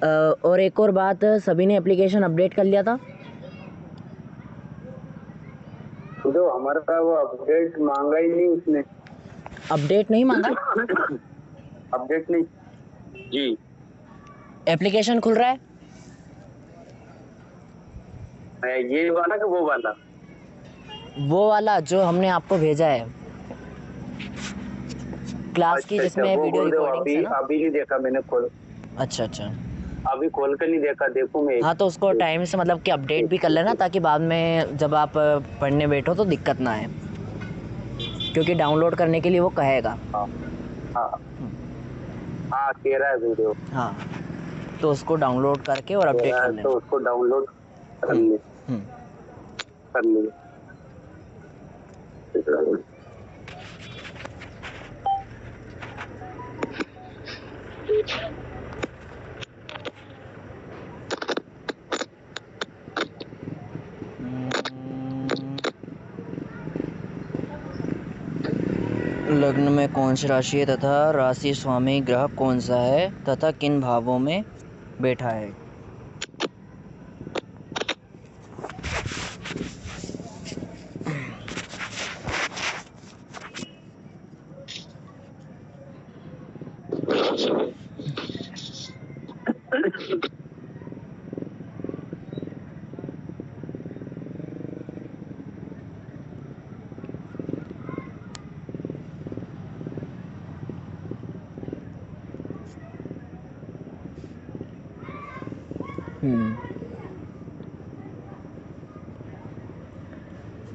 और एक और बात, सभी ने एप्लीकेशन अपडेट कर लिया था? जो हमारा वो अपडेट मांगा ही नहीं उसने। अपडेट नहीं मांगा? अपडेट नहीं जी। एप्लीकेशन खुल रहा है? ये वाला कि वो वाला? वो वाला जो हमने आपको भेजा है क्लास की, जिसमें वो वीडियो गुरुदेव रिकॉर्डिंग्स है ना? अभी नहीं देखा मैंने खोल। अच्छा अच्छा। अभी खोल कर नहीं देखा, देखूं मैं। हाँ, तो उसको टाइम से मतलब कि अपडेट भी कर लेना, ताकि बाद में जब आप पढ़ने बैठो तो दिक्कत ना आए, क्योंकि डाउनलोड करने के लिए वो कहेगा। हाँ हाँ हाँ, कह रहा है वीडियो। हाँ, तो उसको डाउनलोड करके और अपडेट कर लेना। तो उसको डाउनलोड कर हम्म, ले, हम्म। कर लिए। लग्न में कौन सी राशि है तथा राशि स्वामी ग्रह कौन सा है तथा किन भावों में बैठा है?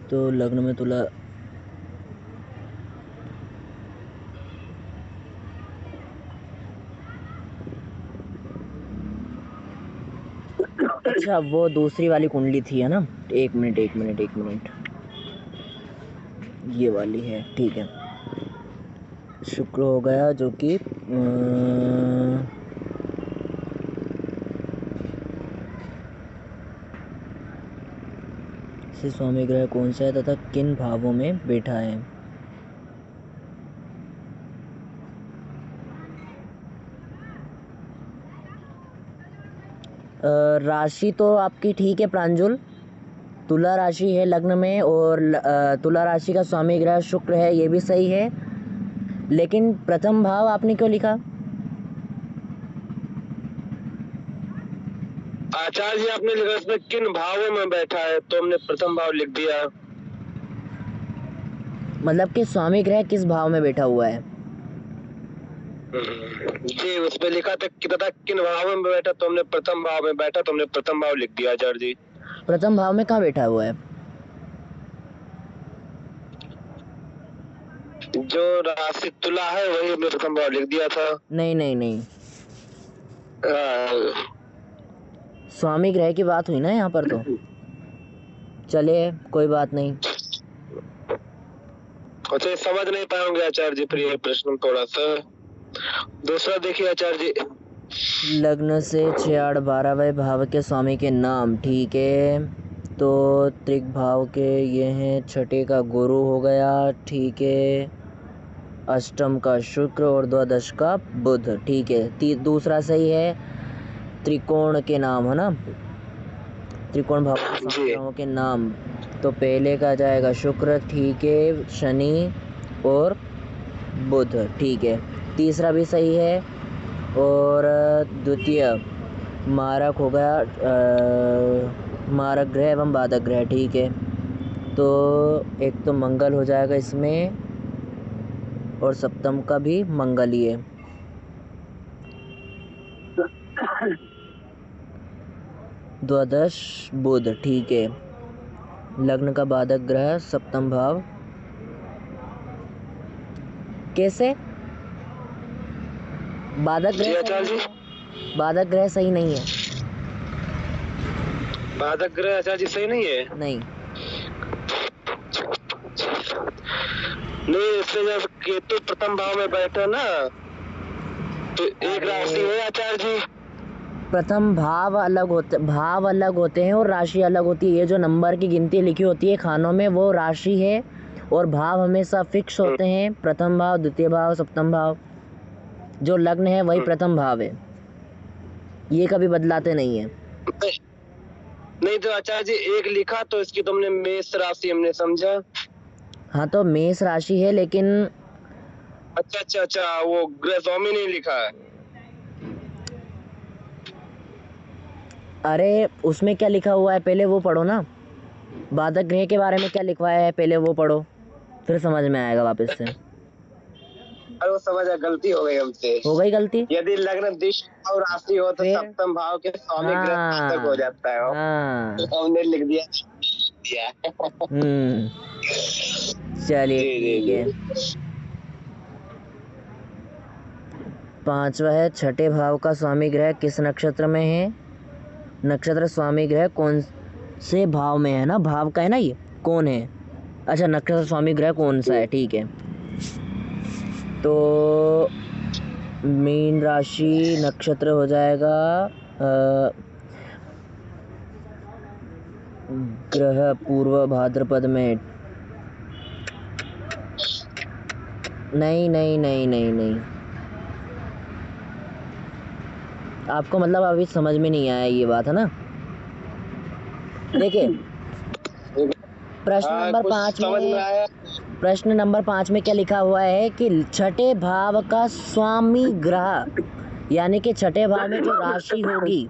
तो लग्न में तुला, अच्छा वो दूसरी वाली कुंडली थी है ना? एक मिनट, ये वाली है, ठीक है। शुक्र हो गया, जो कि से स्वामी ग्रह कौन सा है तथा किन भावों में बैठा है? राशि तो आपकी ठीक है प्रांजुल, तुला राशि है लग्न में, और तुला राशि का स्वामी ग्रह शुक्र है, ये भी सही है। लेकिन प्रथम भाव आपने क्यों लिखा? आचार्य जी, आपने लिखा इसमें किन भावों में बैठा है, तो हमने प्रथम भाव लिख दिया। मतलब कि स्वामी ग्रह किस भाव में बैठा हुआ है? जी, उसमें लिखा था कि तथा किन भावों में बैठा, तो हमने प्रथम भाव में बैठा, तो हमने प्रथम भाव लिख दिया आचार्य जी। प्रथम भाव में कहाँ बैठा हुआ है? जो राशि तुला है वही हमने प्रथम भाव लिख दिया था। नहीं, हाँ। स्वामी ग्रह की बात हुई ना यहाँ पर, तो चलिए कोई बात नहीं। अच्छा, समझ नहीं पाएंगे आचार्य जी, फिर ये प्रश्न थोड़ा सा दूसरा देखिए आचार्य जी। लग्न से 6, 8, 12वें भाव के स्वामी के नाम, ठीक है। तो त्रिक भाव के ये हैं, छठे का गुरु हो गया, ठीक है। अष्टम का शुक्र और द्वादश का बुध, ठीक है। दूसरा सही है। त्रिकोण के नाम है ना, त्रिकोण भाव के स्वामी ग्रहों के नाम, तो पहले का जाएगा शुक्र, ठीक है, शनि और बुध, ठीक है। तीसरा भी सही है। और द्वितीय मारक हो गया, मारक ग्रह एवं बाधक ग्रह, ठीक है। तो एक तो मंगल हो जाएगा इसमें, और सप्तम का भी मंगल ही है। द्वादश बुध, ठीक है। लग्न का बाधक ग्रह सप्तम भाव, कैसे बाधक ग्रह? बाधक ग्रह सही नहीं है। बाधक ग्रह आचार्य जी सही नहीं है? नहीं, इससे जब केतु प्रथम भाव में बैठा ना, तो एक राशि है आचार्य जी। प्रथम भाव अलग होते हैं और राशि अलग होती है। ये जो नंबर की गिनती लिखी होती है खानों में, वो राशि है, और भाव हमेशा फिक्स होते हैं। प्रथम भाव, द्वितीय भाव, सप्तम भाव। जो लग्न है वही प्रथम भाव है। ये कभी बदलाते नहीं है। नहीं तो आचार्य जी एक लिखा तो इसकी तुमने मेष राशि हमने समझा। हाँ तो मेष राशि है, लेकिन अच्छा अच्छा अच्छा, वो ग्रह स्वामी नहीं लिखा है। अरे उसमें क्या लिखा हुआ है पहले वो पढ़ो ना। बाधक ग्रह के बारे में क्या लिखवाया है पहले वो पढ़ो, फिर समझ में आएगा वापस से। अरे वो समझ आ, गलती हो गई हमसे। हो गई गलती। यदि लग्न दिश और राशि हो तो फिर सप्तम भाव के स्वामी ग्रह बाधक हो हाँ जाता है। हाँ। हमने लिख दिया। चलिए जी जी ठीक है। जी। पांचवा है, छठे भाव का स्वामी ग्रह किस नक्षत्र में है। नक्षत्र स्वामी ग्रह कौन से भाव में है ना, भाव का है ना ये, कौन है। अच्छा नक्षत्र स्वामी ग्रह कौन सा है, ठीक है। तो मीन राशि नक्षत्र हो जाएगा ग्रह पूर्व भाद्रपद में। नहीं नहीं नहीं नहीं नहीं, आपको मतलब अभी समझ में नहीं आया ये बात है ना। देखिए प्रश्न हाँ नंबर कुछ 5 समझ में में, आया। प्रश्न नंबर 5 में क्या लिखा हुआ है कि छठे भाव का स्वामी ग्रह, यानी कि छठे भाव में जो राशि होगी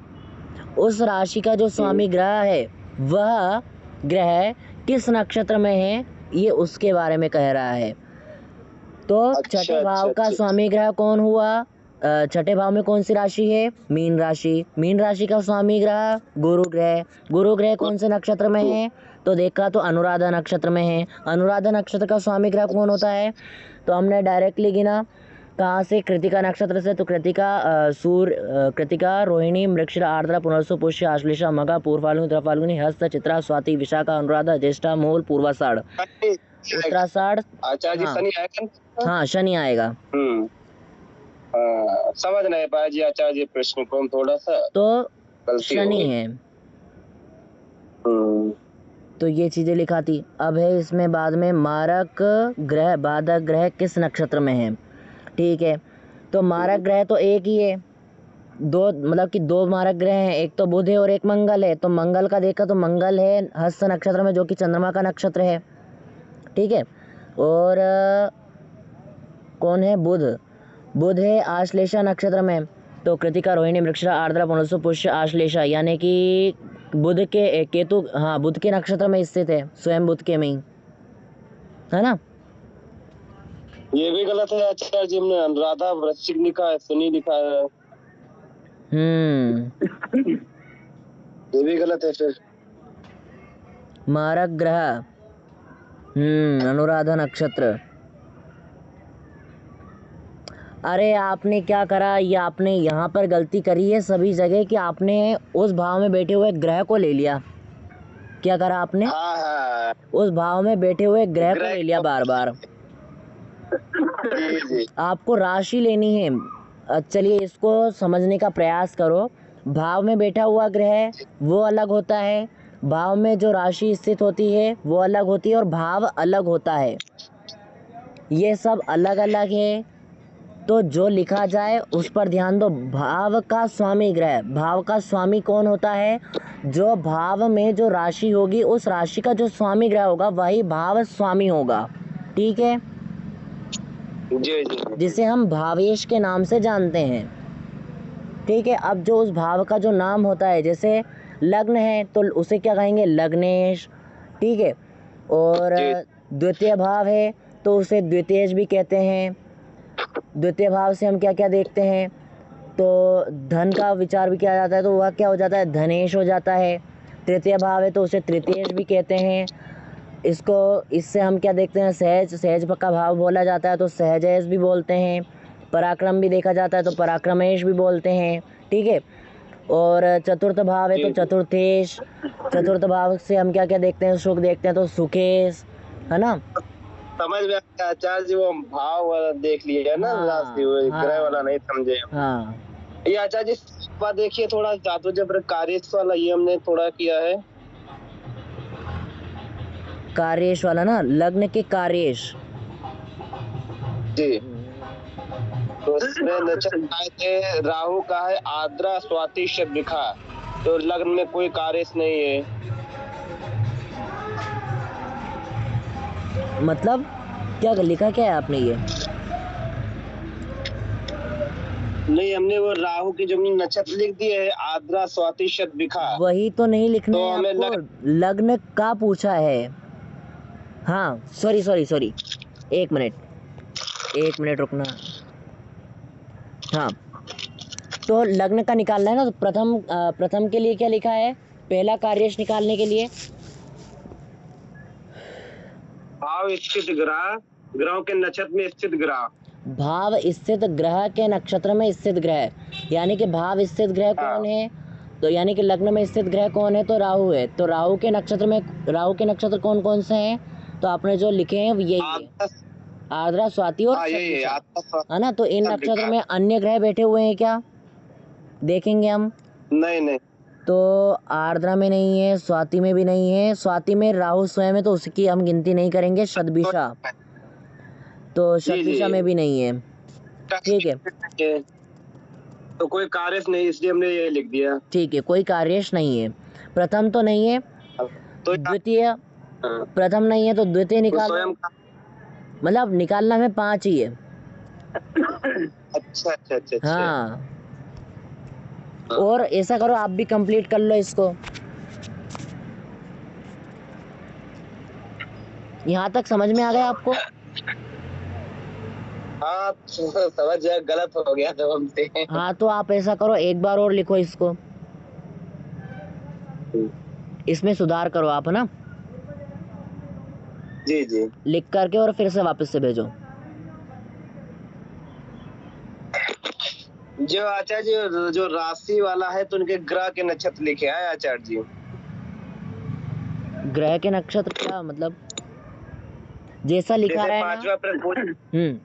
उस राशि का जो स्वामी ग्रह है वह ग्रह किस नक्षत्र में है, ये उसके बारे में कह रहा है। तो अच्छा छठे भाव अच्छा का अच्छा। स्वामी ग्रह कौन हुआ, छठे भाव में कौन सी राशि है, मीन राशि। मीन राशि का स्वामी ग्रह गुरु ग्रह। गुरु ग्रह कौन से नक्षत्र में है, तो देखा तो अनुराधा नक्षत्र में है। अनुराधा नक्षत्र का स्वामी ग्रह कौन होता है, तो हमने डायरेक्टली गिना कहाँ से, कृतिका नक्षत्र से। तो कृतिका कृतिका रोहिणी मृगशिरा आर्द्रा पुनर्सु पुष्य आश्लेषा मघा पूर्वाल्गुनी उत्तराफाल्गुनी हस्त चित्रा स्वाति विशाखा अनुराधा ज्येष्ठा मूल पूर्वाषाढ़ उत्तराषाढ़। आचार्य जी हाँ शनि आएगा ना? हाँ शनि आएगा। समझ नहीं पाया जी आचार्य जी प्रश्न को, हम थोड़ा सा तो गलती हो शनि गई। है, तो ये चीजें लिखा थी। अब है इसमें बाद में मारक ग्रह, बाधक ग्रह किस नक्षत्र में है, ठीक है। तो मारक ग्रह तो एक ही है, दो मतलब कि दो मारक ग्रह हैं, एक तो बुध है और एक मंगल है। तो मंगल का देखा तो मंगल है हस्त नक्षत्र में, जो कि चंद्रमा का नक्षत्र है, ठीक है। और कौन है, बुध। बुध है आश्लेषा नक्षत्र में। तो कृतिका रोहिणी मृगशिरा आर्द्रा पुनर्सु पुष्य आश्लेषा, यानी कि बुध के केतु, हाँ बुध के नक्षत्र में स्थित है, स्वयं बुध के में ही है ना। ये भी गलत है आचार्य जी, हमने अनुराधा वृश्चिक लिखा है, शनि लिखा है। ये भी गलत है फिर। मारक ग्रह अनुराधा नक्षत्र। अरे आपने क्या करा, ये आपने यहाँ पर गलती करी है सभी जगह कि आपने उस भाव में बैठे हुए ग्रह को ले लिया। क्या करा आपने, हाँ उस भाव में बैठे हुए ग्रह को ले लिया बार बार। जी जी। आपको राशि लेनी है। चलिए इसको समझने का प्रयास करो। भाव में बैठा हुआ ग्रह वो अलग होता है, भाव में जो राशि स्थित होती है वो अलग होती है, और भाव अलग होता है। ये सब अलग अलग है, तो जो लिखा जाए उस पर ध्यान दो। भाव का स्वामी ग्रह, भाव का स्वामी कौन होता है, जो भाव में जो राशि होगी उस राशि का जो स्वामी ग्रह होगा वही भाव स्वामी होगा, ठीक है, जी जी। जिसे हम भावेश के नाम से जानते हैं, ठीक है। अब जो उस भाव का जो नाम होता है, जैसे लग्न है तो उसे क्या कहेंगे, लग्नेश, ठीक है। और द्वितीय भाव है तो उसे द्वितीयेश भी कहते हैं। द्वितीय भाव से हम क्या क्या देखते हैं, तो धन का विचार भी किया जाता है, तो वह क्या हो जाता है, धनेश हो जाता है। तृतीय भाव है तो उसे तृतीयेश भी कहते हैं। इसको, इससे हम क्या देखते हैं, सहज, सहज का भाव बोला जाता है तो सहजयश भी बोलते हैं। पराक्रम भी देखा जाता है तो पराक्रमेश भी बोलते हैं, ठीक है। और चतुर्थ भाव है तो चतुर्थेश। चतुर्थ भाव से हम क्या क्या देखते हैं, सुख देखते हैं तो सुखेश, है ना। समझ में आया आचार्य जी, वो भाव वाला देख लिया ना, राशि ग्रह वाला नहीं समझे। हाँ ये आचार्य जी बात देखिए, थोड़ा जादू जबर कार्येश वाला ये हमने थोड़ा किया है। कार्येश वाला ना, लग्न के कार्येश। जी दूसरे नक्षत्र आए थे, राहु का है आर्द्रा स्वाति शतभिखा, तो लग्न में कोई कार्य नहीं है। मतलब क्या लिखा क्या है आपने ये? नहीं, हमने वो राहु की जो नक्षत्र लिख दिए है आर्द्रा स्वाति शतभिखा, वही तो नहीं लिखना तो है हमें आपको, लग्न का पूछा है। हाँ सॉरी सॉरी सॉरी, एक मिनट रुकना। हाँ तो लग्न का निकालना है ना, तो प्रथम के लिए क्या लिखा है, पहला कार्यश निकालने के लिए भाव स्थित ग्रह, ग्रहों के नक्षत्र में स्थित ग्रह, भाव स्थित ग्रह के नक्षत्र में स्थित ग्रह, यानी कि भाव स्थित ग्रह कौन है, तो यानी कि लग्न में स्थित ग्रह कौन है, तो राहु है। तो राहु के नक्षत्र कौन कौन से हैं, तो आपने जो लिखे हैं यही है, आर्द्रा स्वाति और शतभिषा, है ना। तो इन नक्षत्र में अन्य ग्रह बैठे हुए हैं क्या, देखेंगे हम। नहीं, तो आर्द्रा में नहीं है, स्वाति में भी नहीं है, स्वाति में राहु स्वयं है तो उसकी हम गिनती नहीं करेंगे। शतभिषा, तो शतभिषा में भी नहीं है, ठीक है। तो कोई कार्य नहीं, इसलिए हमने ये लिख दिया। ठीक है, कोई कार्यश नहीं है। प्रथम तो नहीं है, तो द्वितीय, प्रथम नहीं है तो द्वितीय निकाल, मतलब निकालना में 5 ही है। अच्छा। हाँ, और ऐसा करो आप भी कंप्लीट कर लो इसको। यहाँ तक समझ में आ गया आपको? हाँ समझ जाए, गलत हो गया तो हमसे। हाँ तो आप ऐसा करो, एक बार और लिखो इसको, इसमें सुधार करो आप, है ना। जी लिख करके और फिर से वापस से भेजो। जो आचार्य जी जो राशि वाला है तो उनके ग्रह के नक्षत्र लिखे हैं आचार्य जी। ग्रह के नक्षत्र क्या मतलब, जैसा लिखा है ना। 5वां प्रश्न,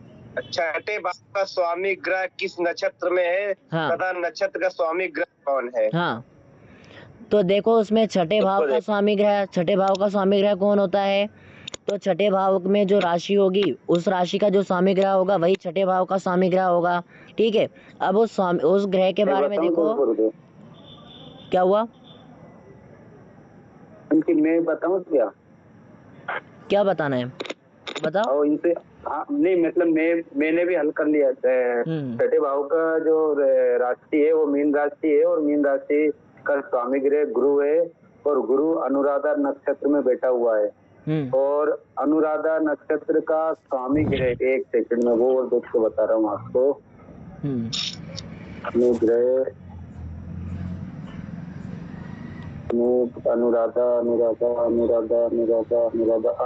छठे भाव का स्वामी ग्रह किस नक्षत्र में है, हाँ। तथा नक्षत्र का स्वामी ग्रह कौन है। हाँ तो देखो उसमें छठे भाव का स्वामी ग्रह कौन होता है, तो छठे भाव में जो राशि होगी उस राशि का जो स्वामी ग्रह होगा वही छठे भाव का स्वामी ग्रह होगा, ठीक है। अब उस ग्रह के बारे में देखो क्या हुआ, मैं बताऊं क्या बताना है बताओ। और इनसे नहीं, मतलब मैंने भी हल कर लिया। छठे भाव का जो राशि है वो मीन राशि है, और मीन राशि का स्वामी ग्रह गुरु है, और गुरु अनुराधा नक्षत्र में बैठा हुआ है। और अनुराधा नक्षत्र का स्वामी ग्रह, एक सेकंड में वो देख के बता रहा हूँ आपको। ग्रह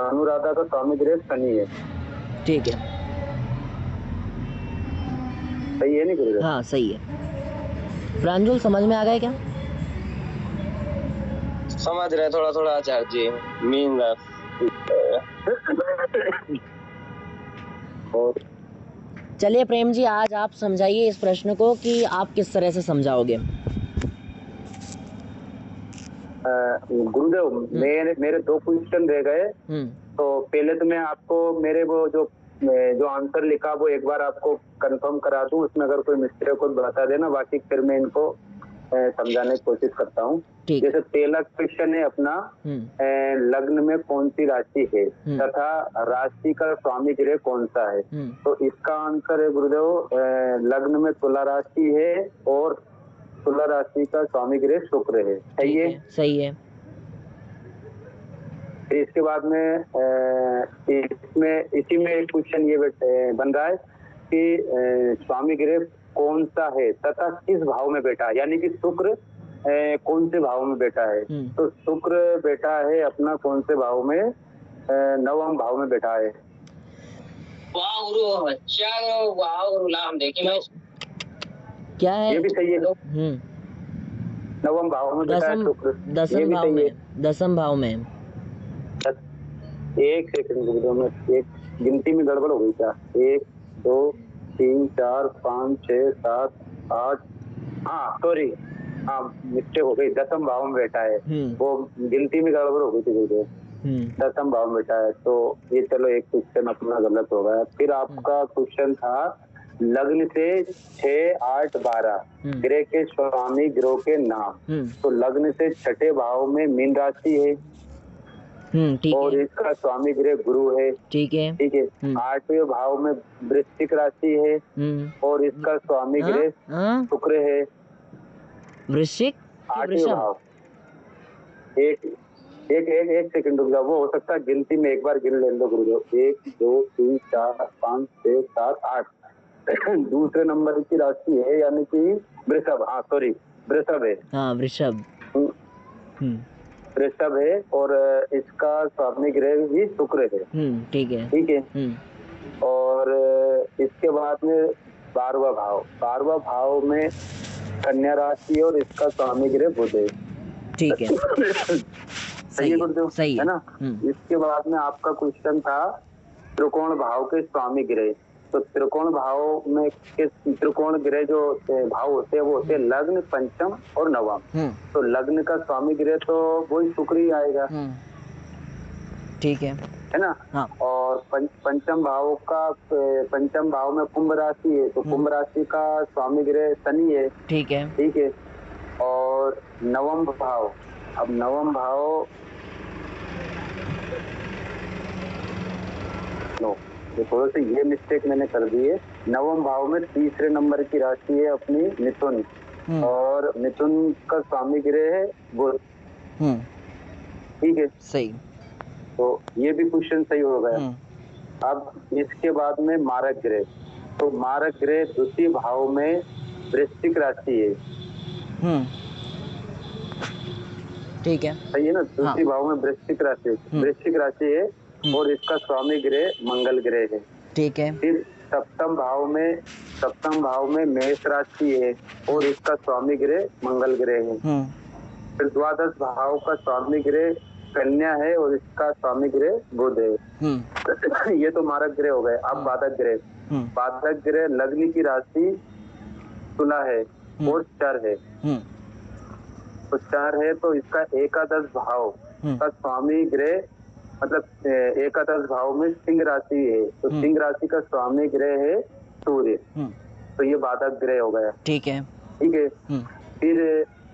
अनुराधा का स्वामी ग्रह शनि है, ठीक है। सही है नहीं? हाँ सही है। प्रांजल समझ में आ गया क्या? समझ रहे थोड़ा थोड़ा आचार्य जी। मीन और चलिए प्रेम जी, आज आप समझाइए इस प्रश्न को कि आप किस तरह से समझाओगे। गुरुदेव, मेरे 2 क्वेश्चन रह गए। तो पहले तो मैं आपको मेरे वो जो आंसर लिखा वो एक बार आपको कंफर्म करा दूं, उसमें अगर कोई मिस्टेक हो बता देना, बाकी फिर मैं इनको समझाने की कोशिश करता हूँ। जैसे पहला क्वेश्चन है अपना, लग्न में कौन सी राशि है तथा राशि का स्वामी ग्रह कौन सा है। तो इसका आंसर है गुरुदेव, लग्न में तुला राशि है और तुला राशि का स्वामी ग्रह शुक्र है। सही है? सही है। इसके बाद में इसी में एक क्वेश्चन ये बन रहा है कि स्वामी ग्रह कौन सा है तथा किस भाव में बैठा है, यानी कि शुक्र कौन से भाव में बैठा है। तो शुक्र बैठा है अपना कौन से भाव में, 9वें भाव में बैठा है। वाह गुरु, अच्छा वाह गुरु, नाम देखिए क्या है, ये भी सही है। 9वें भाव में बैठा है शुक्र, ये भी सही है। 10वें भाव में। एक सेकंड में एक गिनती में गड़बड़ हो गई क्या? 1 2 3 4 5 6 7 8, हाँ सॉरी, हाँ मिस्टेक हो गई, 10वें भाव में बैठा है, वो गिनती में गड़बड़ हो गई थी। 10वें भाव में बैठा है। तो ये चलो एक क्वेश्चन अपना गलत हो गया। फिर आपका क्वेश्चन था लग्न से 6, 8, 12 ग्रह के स्वामी ग्रहों के नाम। तो लग्न से छठे भाव में मीन राशि है ठीक और है। इसका स्वामी ग्रह गुरु है। ठीक है। ठीक है। 8वें भाव में वृश्चिक राशि है और इसका स्वामी ग्रह शुक्र है। वृश्चिक 8वें भाव। एक एक एक एक सेकंड रुक जाओ, वो हो सकता है गिनती में एक बार गिन लें दो गुरुदेव। 1 2 3 4 5 6 7 8 दूसरे नंबर की राशि है यानी कि वृषभ। हाँ सॉरी, वृषभ है। हाँ वृषभ। वृषभ है और इसका स्वामी ग्रह भी शुक्र है। ठीक है। ठीक है। और इसके बाद में 12वां भाव। 12वां भाव में कन्या राशि और इसका स्वामी ग्रह बुध है। ठीक है। सही है गुरुदेव, सही है ना। इसके बाद में आपका क्वेश्चन था त्रिकोण भाव के स्वामी ग्रह। तो त्रिकोण भाव में त्रिकोण ग्रह जो भाव होते हैं वो होते हैं लग्न, पंचम और नवम। तो लग्न का स्वामी ग्रह तो वही शुक्र ही आएगा। ठीक है ना। हाँ। और पंचम भाव में कुंभ राशि है तो कुंभ राशि का स्वामी ग्रह शनि है। ठीक है। ठीक है। और नवम भाव, अब नवम भाव थोड़े से ये मिस्टेक मैंने कर दी है। नवम भाव में तीसरे नंबर की राशि है अपनी मिथुन और मिथुन का स्वामी ग्रह है बुध। ठीक है। सही। तो ये भी क्वेश्चन सही हो गया। अब इसके बाद में मारक ग्रह। तो मारक ग्रह द्वितीय भाव में वृश्चिक राशि है। ठीक है। सही है ना। द्वितीय भाव में वृश्चिक राशि है और इसका स्वामी ग्रह मंगल ग्रह है। ठीक है। फिर सप्तम भाव में मेष राशि है और इसका स्वामी ग्रह मंगल ग्रह है। फिर द्वादश भाव का स्वामी ग्रह कन्या है और इसका स्वामी ग्रह बुध है। ये तो मारक ग्रह हो गए। अब बाधक ग्रह लग्न की राशि तुला है और चर है। तो चर है तो इसका एकादश भाव का स्वामी ग्रह मतलब एकादश भाव में सिंह राशि है तो सिंह राशि का स्वामी ग्रह है सूर्य। तो ये बाधक ग्रह हो गया। ठीक है। ठीक है। फिर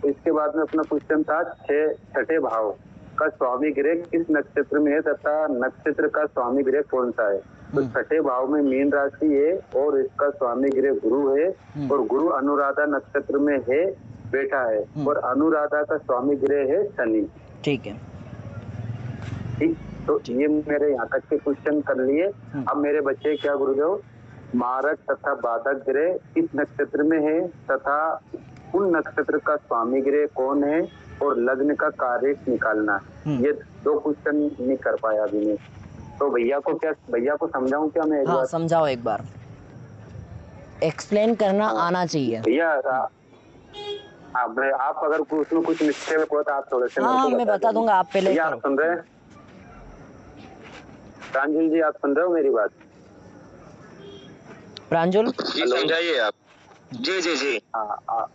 इसके बाद में अपना क्वेश्चन था छठे भाव का स्वामी ग्रह किस नक्षत्र में है तथा नक्षत्र का स्वामी ग्रह कौन सा है। तो छठे भाव में मीन राशि है और इसका स्वामी ग्रह गुरु है और गुरु अनुराधा नक्षत्र में है बैठा है और अनुराधा का स्वामी ग्रह है शनि। ठीक है। ठीक। तो ये मेरे यहाँ तक के क्वेश्चन कर लिए। अब मेरे बच्चे क्या गुरुदेव, मारक तथा बाधक ग्रह किस नक्षत्र में है तथा उन नक्षत्र का स्वामी ग्रह कौन है और लग्न का कार्य निकालना। ये 2 क्वेश्चन नहीं कर पाया अभी मैं। तो भैया को समझाऊं क्या मैं? हाँ समझाओ एक बार। एक्सप्लेन करना आना चाहिए भैया। आप अगर उसमें कुछ मिस्टेक हो तो आप थोड़े से मैं बता दूंगा। आप पहले आप सुन रहे हैं? प्रांजल जी आप सुन रहे हो मेरी बात? प्रांजल जी समझाइए आप। जी। हाँ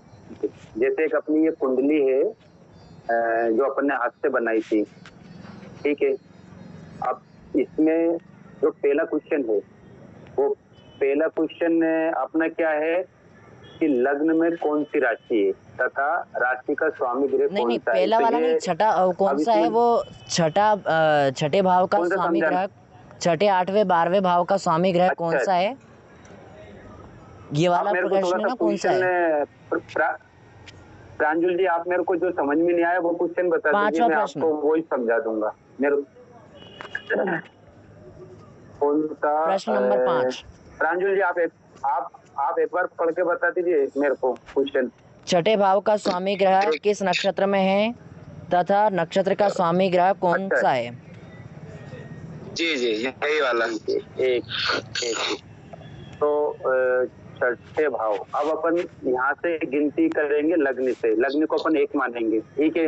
जैसे एक अपनी ये कुंडली है जो अपन ने हाथ से बनाई थी। ठीक है। अब इसमें जो पहला क्वेश्चन है वो पहला क्वेश्चन अपना क्या है कि लग्न में कौन सी राशि है तथा राशि का स्वामी ग्रह कौन सा है। पहला वाला नहीं, छठा कौन सा है वो छठे भाव का स्वामी ग्रह, छठे 8वें 12वें भाव का स्वामी ग्रह कौन सा है, ये वाला प्रश्न है ना कौन सा है। प्रांजल जी आप मेरे को जो समझ में नहीं आया वो क्वेश्चन बता दीजिए, मैं आपको वही समझा दूंगा। मेरे कौन सा प्रश्न नंबर 5। प्रांजल जी आप एक बार पढ़ के बता दीजिए मेरे को क्वेश्चन। छठे भाव का स्वामी ग्रह किस नक्षत्र में है तथा नक्षत्र का स्वामी ग्रह कौन सा है। जी यही वाला। एक तो छठे भाव। अब अपन यहाँ से गिनती करेंगे लग्न से, लग्न को अपन 1 मानेंगे। ठीक है।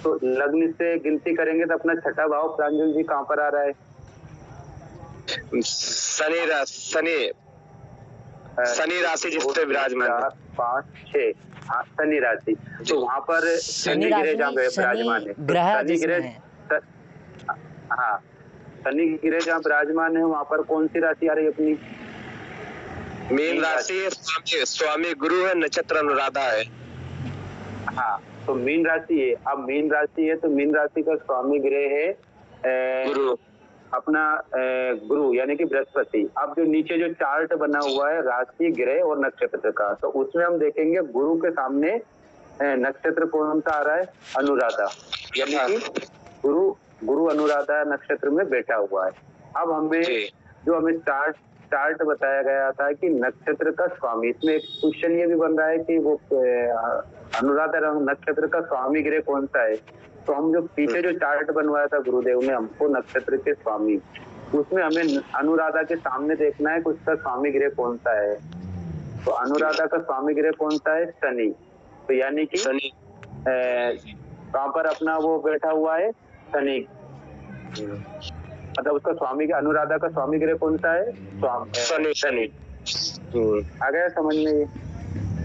तो लग्न से गिनती करेंगे तो अपना छठा भाव प्रांजल जी कहाँ पर आ रहा है? शनि राशि जिसपे विराजमान 4 5 6। हाँ शनि राशि। तो वहाँ पर शनि ग्रह जहाँ विराजमान है, शनि ग्रह, हाँ शनि ग्रह जहाँ विराजमान है वहाँ पर कौन सी राशि आ रही है अपनी? मीन राशि है, स्वामी गुरु है, नक्षत्र अनुराधा है। हाँ, तो मीन राशि है। अब मीन राशि है तो मीन राशि का स्वामी ग्रह है गुरु, अपना गुरु यानी कि बृहस्पति। अब जो नीचे जो चार्ट बना हुआ है राशि ग्रह और नक्षत्र का, तो उसमें हम देखेंगे गुरु के सामने नक्षत्र कौन सा आ रहा है, अनुराधा, यानी कि गुरु अनुराधा नक्षत्र में बैठा हुआ है। अब हमें चार्ट बताया गया था कि नक्षत्र का स्वामी, इसमें एक क्वेश्चन ये भी बन रहा है कि वो अनुराधा नक्षत्र का स्वामी ग्रह कौन सा है। तो हम जो पीछे जो चार्ट बनवाया था गुरुदेव ने हमको नक्षत्र के स्वामी, उसमें हमें अनुराधा के सामने देखना है कि उसका स्वामी ग्रह कौन सा है। तो अनुराधा का स्वामी ग्रह कौन सा है, शनि। तो यानी कि शनि कहाँ पर अपना वो बैठा हुआ है, शनि। मतलब उसका स्वामी, अनुराधा का स्वामी ग्रह कौन सा है, शनि। आ गया समझ में?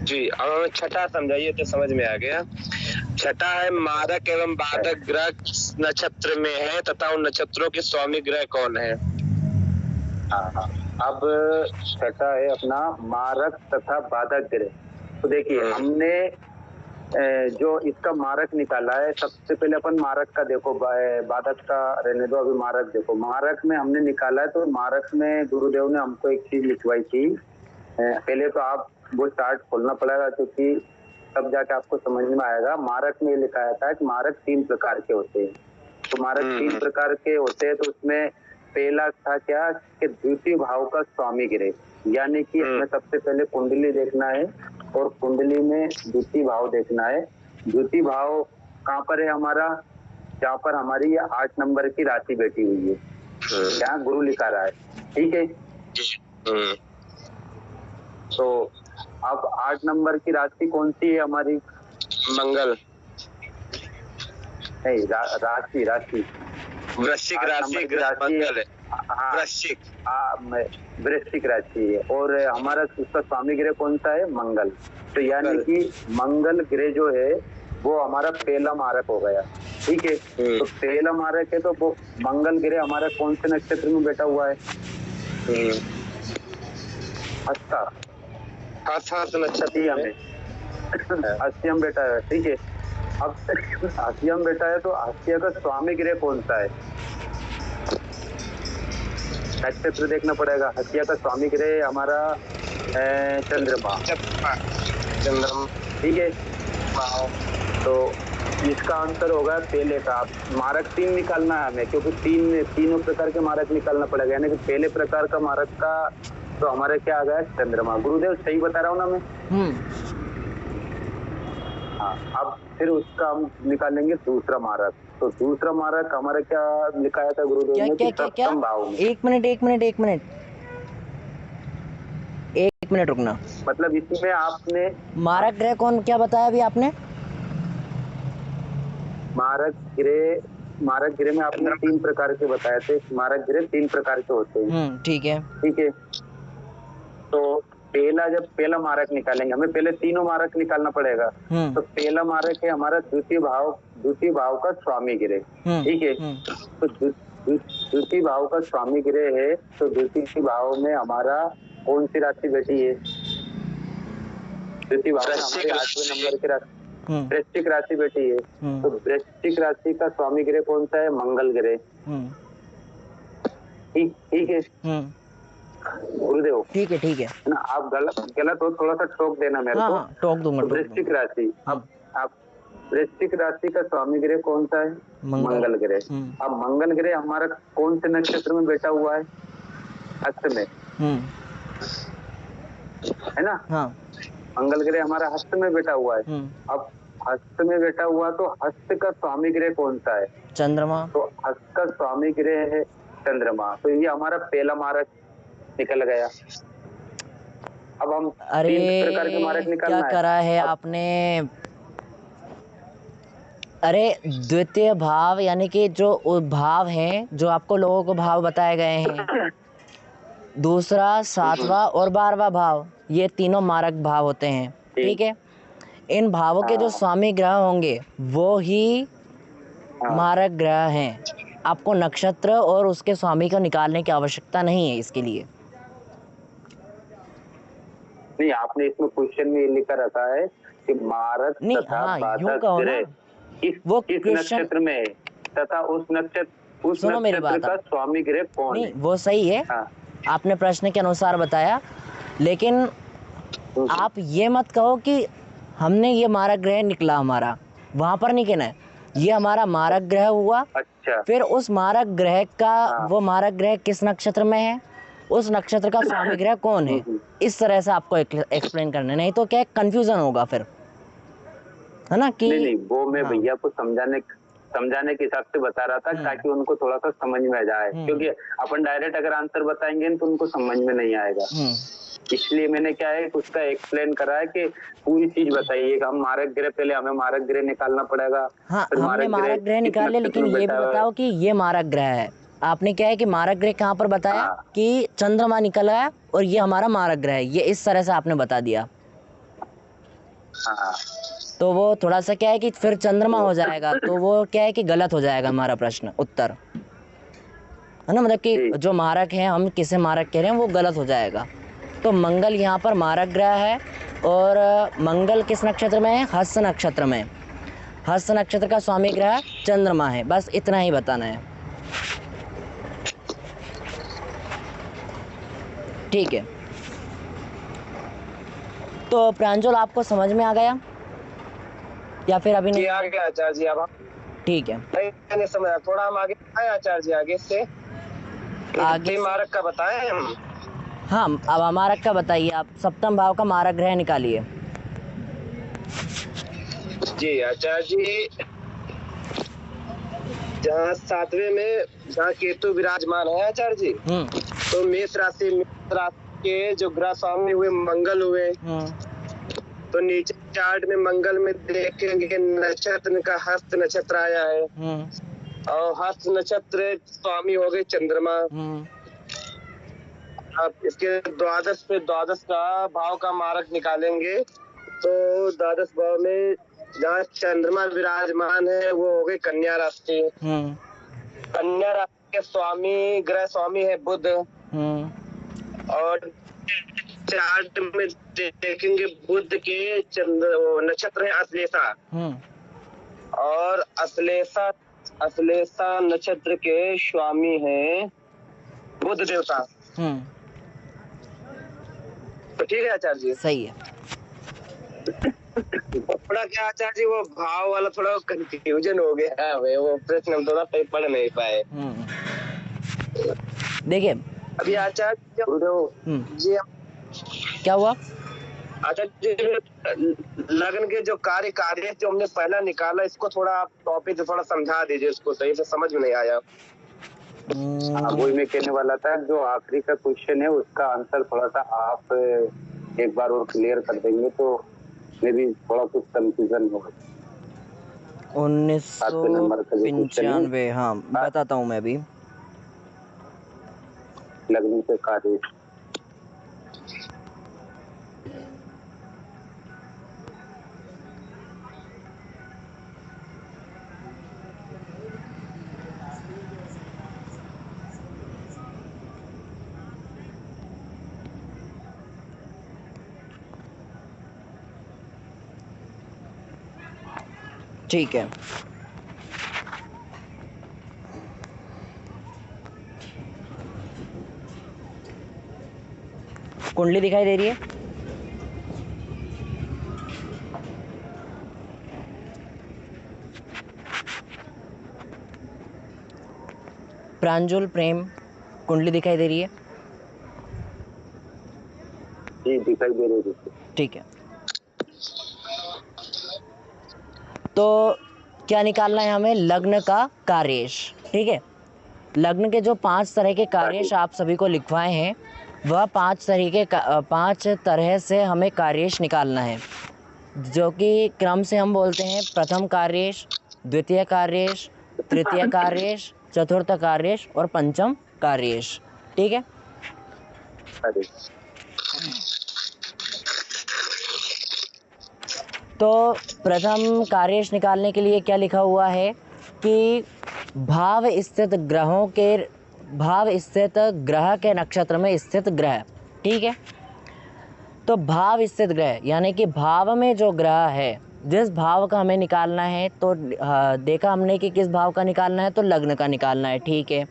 जी, अब हमें छठा समझाइए तो समझ में आ गया। छठा है मारक एवं बाधक ग्रह नक्षत्र में है तथा उन नक्षत्रों के स्वामी ग्रह कौन है। हाँ, अब छठा है अपना मारक तथा बाधक ग्रह। तो देखिए हमने जो इसका मारक निकाला है, सबसे पहले अपन मारक का देखो, बाधक का रहने दो, अभी मारक देखो। मारक में हमने निकाला है, तो मारक में गुरुदेव ने हमको एक चीज लिखवाई थी। पहले तो आप वो चार्ट खोलना पड़ेगा क्योंकि तब जाके आपको समझ में आएगा। मारक में लिखा था कि मारक 3 प्रकार के होते हैं। तो मारक 3 प्रकार के होते हैं, तो उसमें पहला था क्या कि द्वितीय भाव का स्वामी ग्रह, यानी कि हमें सबसे पहले कुंडली देखना है और कुंडली में द्वितीय भाव देखना है। द्वितीय भाव कहाँ पर है हमारा, जहाँ पर हमारी ये 8 नंबर की राशि बैठी हुई है, यहाँ गुरु लिखा रहा है, ठीक है। तो अब 8 नंबर की राशि कौन सी है हमारी, मंगल नहीं, राशि वृश्चिक राशि मंगल है। वृश्चिक राशि है और हमारा उसका स्वामी ग्रह कौन सा है, मंगल। तो यानी कि मंगल ग्रह जो है वो हमारा पहला मारक हो गया, ठीक है। तो पहला मारक है, तो वो मंगल ग्रह हमारा कौन से नक्षत्र में बैठा हुआ है, हस्ता नक्षत्र में हस्तियम बैठा है, ठीक है। अब हस्तियम बैठा है, तो हस्तिया का स्वामी ग्रह कौन सा है, नक्षत्र देखना पड़ेगा। हस्तिया का स्वामी ग्रह हमारा चंद्रमा, ठीक है। तो इसका आंसर होगा पहले का। मारक 3 निकालना है हमें, क्योंकि तीनों प्रकार के मारक निकालना पड़ेगा, यानी कि पहले प्रकार का मारक का तो हमारे क्या आ गया, चंद्रमा। गुरुदेव सही बता रहा हूँ ना मैं? हाँ, अब फिर उसका हम निकालेंगे दूसरा मारक। तो दूसरा मारक हमारा क्या लिखाया था गुरुदेव ने, सप्तम भाव में। एक मिनट रुकना। मतलब इसमें आपने मारक ग्रह कौन क्या बताया अभी आपने? मारक ग्रह में आपने 3 प्रकार के बताए थे। मारक ग्रह 3 प्रकार के होते हैं, ठीक है। तो पहला मारक निकालेंगे, हमें पहले तीनों मारक निकालना पड़ेगा। तो पहला मारक है हमारा द्वितीय भाव का स्वामी ग्रह, ठीक है। तो द्वितीय भाव का स्वामी ग्रह है, तो द्वितीय भाव में हमारा कौन सी राशि बैठी है, द्वितीय भाव में हमारे 8वें नंबर की राशि वृश्चिक राशि बैठी है। तो वृश्चिक राशि का स्वामी ग्रह कौन सा है, मंगल ग्रह, ठीक है गुरुदेव, ठीक है ना। आप गलत हो, थोड़ा सा टोक देना मेरे को। टोक दूंगा। तो वृश्चिक राशि, अब आप वृश्चिक राशि का स्वामी ग्रह कौन सा है, मंगल ग्रह। अब मंगल ग्रह हमारा कौन से नक्षत्र में बैठा हुआ है, हस्त में, है ना। मंगल ग्रह हमारा हस्त में बैठा हुआ है। अब हस्त में बैठा हुआ, तो हस्त का स्वामी ग्रह कौन सा है, चंद्रमा। तो हस्त का स्वामी ग्रह है चंद्रमा। तो ये हमारा पहला मारक निकल गया। अब हम 3 प्रकार के मारक निकालना है। क्या करा है आपने? अरे द्वितीय भाव यानी कि जो भाव हैं, जो आपको लोगों को भाव बताए गए हैं, दूसरा, 7वां और 12वां भाव, ये तीनों मारक भाव होते हैं, ठीक है। इन भावों के जो स्वामी ग्रह होंगे वो ही मारक ग्रह हैं। आपको नक्षत्र और उसके स्वामी को निकालने की आवश्यकता नहीं है इसके लिए। नहीं, आपने इसमें क्वेश्चन में ये लिखा रखा है कि मारक नहीं, तथा हाँ, यूं बाधक कहो ना, ग्रह वो किस क्वेश्चन नक्षत्र में है तथा उस सुनो मेरी नक्षत्र बात का अब। स्वामी ग्रह कौन नहीं, है? वो सही है, हाँ। आपने प्रश्न के अनुसार बताया, लेकिन आप ये मत कहो कि हमने ये मारक ग्रह निकला हमारा, वहाँ पर नहीं कहना है। ये हमारा मारक ग्रह हुआ, अच्छा। फिर उस मारक ग्रह का हाँ। वो मारक ग्रह किस नक्षत्र में है, उस नक्षत्र का स्वामी ग्रह कौन है, इस तरह से आपको एक्सप्लेन करना है, नहीं तो क्या कंफ्यूजन होगा फिर, है ना कि नहीं, वो मैं हाँ। भैया को समझाने के हिसाब से बता रहा था ताकि उनको थोड़ा सा समझ में आ जाए, क्योंकि अपन डायरेक्ट अगर आंसर बताएंगे तो उनको समझ में नहीं आएगा। इसलिए मैंने क्या है उसका एक्सप्लेन करा है कि पूरी चीज बताइए। हम मारक ग्रह, पहले हमें मारक ग्रह निकालना पड़ेगा। हाँ, फिर हमने मारक ग्रह निकाले, लेकिन ये भी बताओ कि ये मारक ग्रह है। आपने क्या है कि मारक ग्रह कहाँ पर बताया? हाँ। कि चंद्रमा निकला है और ये हमारा मारक ग्रह है, ये इस तरह से आपने बता दिया। हाँ। तो वो थोड़ा सा क्या है कि फिर चंद्रमा हो जाएगा, तो वो क्या है कि गलत हो जाएगा हमारा प्रश्न उत्तर, है ना, मतलब कि जो मारक है, हम किसे मारक कह रहे हैं, वो गलत हो जाएगा। तो मंगल यहाँ पर मारक ग्रह है, और मंगल किस नक्षत्र में है? हस्त नक्षत्र में। हस्त नक्षत्र का स्वामी ग्रह चंद्रमा है, बस इतना ही बताना है, ठीक है। तो प्रांजल आपको समझ में आ गया या फिर अभी नहीं? आ गया आचार्य जी। अब ठीक है, नहीं समझा, थोड़ा हम आगे आए आचार्य जी, आगे से आगे मारक का बताएं हम। हाँ, अब मारक का बताइए आप। सप्तम भाव का मारक ग्रह निकालिए। जी आचार्य जी, जहाँ 7वें में जहाँ केतु विराजमान है आचार्य जी, तो मेष राशि के जो ग्रह स्वामी हुए मंगल हुए, तो नीचे चार्ट में मंगल में देखेंगे नक्षत्र का हस्त नक्षत्र आया है, और हस्त नक्षत्र स्वामी हो गए चंद्रमा। अब इसके द्वादश का भाव का मारक निकालेंगे, तो द्वादश भाव में जहाँ चंद्रमा विराजमान है वो हो गई कन्या राशि। कन्या राशि के स्वामी ग्रह स्वामी है बुध, और चार्ट में देखेंगे बुध के नक्षत्र है अश्लेषा, और अश्लेषा नक्षत्र के स्वामी है बुध देवता। तो ठीक है आचार्य जी, सही है। थोड़ा क्या आचार्य जी, वो भाव वाला थोड़ा कंफ्यूजन हो गया है, वो प्रश्न हम थोड़ा पढ़ नहीं पाए। देखिए अभी आचार्य जी, क्या हुआ? आचार्य जी, लग्न के जो कार्य जो हमने पहला निकाला, इसको थोड़ा आप टॉपिक थोड़ा समझा दीजिए, इसको सही से समझ में नहीं आया। वही मैं कहने वाला था, जो आखिरी का क्वेश्चन है उसका आंसर थोड़ा सा आप एक बार और क्लियर कर देंगे तो मैं भी थोड़ा कुछ कंफ्यूजन होगा। 1995, हाँ बताता हूँ मैं भी। लग्न के कार्य, ठीक है, कुंडली दिखाई दे रही है? प्रांजल, प्रेम, कुंडली दिखाई दे रही है? जी दिखाई दे रही है। ठीक है, तो क्या निकालना है हमें? लग्न का कार्येश, ठीक है। लग्न के जो 5 तरह के कार्येश आप सभी को लिखवाए हैं, वह 5 तरह से हमें कार्येश निकालना है, जो कि क्रम से हम बोलते हैं प्रथम कार्येश, द्वितीय कार्येश, तृतीय कार्येश, चतुर्थ कार्येश और पंचम कार्येश, ठीक है। तो प्रथम कार्येश निकालने के लिए क्या लिखा हुआ है कि भाव स्थित ग्रह के नक्षत्र में स्थित ग्रह, ठीक है। तो भाव स्थित ग्रह यानी कि भाव में जो ग्रह है, जिस भाव का हमें निकालना है, तो देखा हमने कि किस भाव का निकालना है, तो लग्न का निकालना है। ठीक है,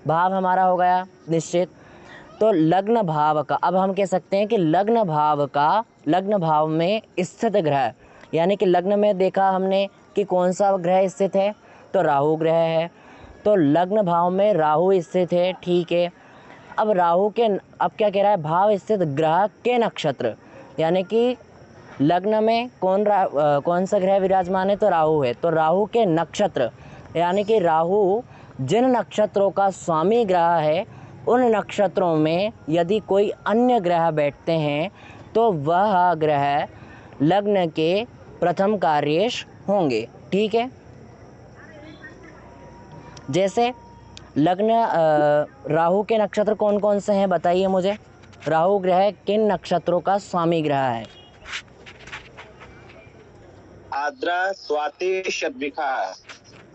भाव हमारा हो गया निश्चित। तो लग्न भाव का, अब हम कह सकते हैं कि लग्न भाव में स्थित ग्रह, यानी कि लग्न में देखा हमने कि कौन सा ग्रह स्थित है, तो राहु ग्रह है। तो लग्न भाव में राहु स्थित है। ठीक है, अब क्या कह रहा है, भाव स्थित ग्रह के नक्षत्र, यानी कि लग्न में कौन सा ग्रह विराजमान है, तो राहु है। तो राहु के नक्षत्र, यानी कि राहु जिन नक्षत्रों का स्वामी ग्रह है, उन नक्षत्रों में यदि कोई अन्य ग्रह बैठते हैं तो वह ग्रह लग्न के प्रथम कार्येश होंगे। ठीक है, जैसे राहु के नक्षत्र कौन कौन से हैं बताइए मुझे। राहु ग्रह किन नक्षत्रों का स्वामी ग्रह है? आर्द्रा, स्वाति, शतभिषा।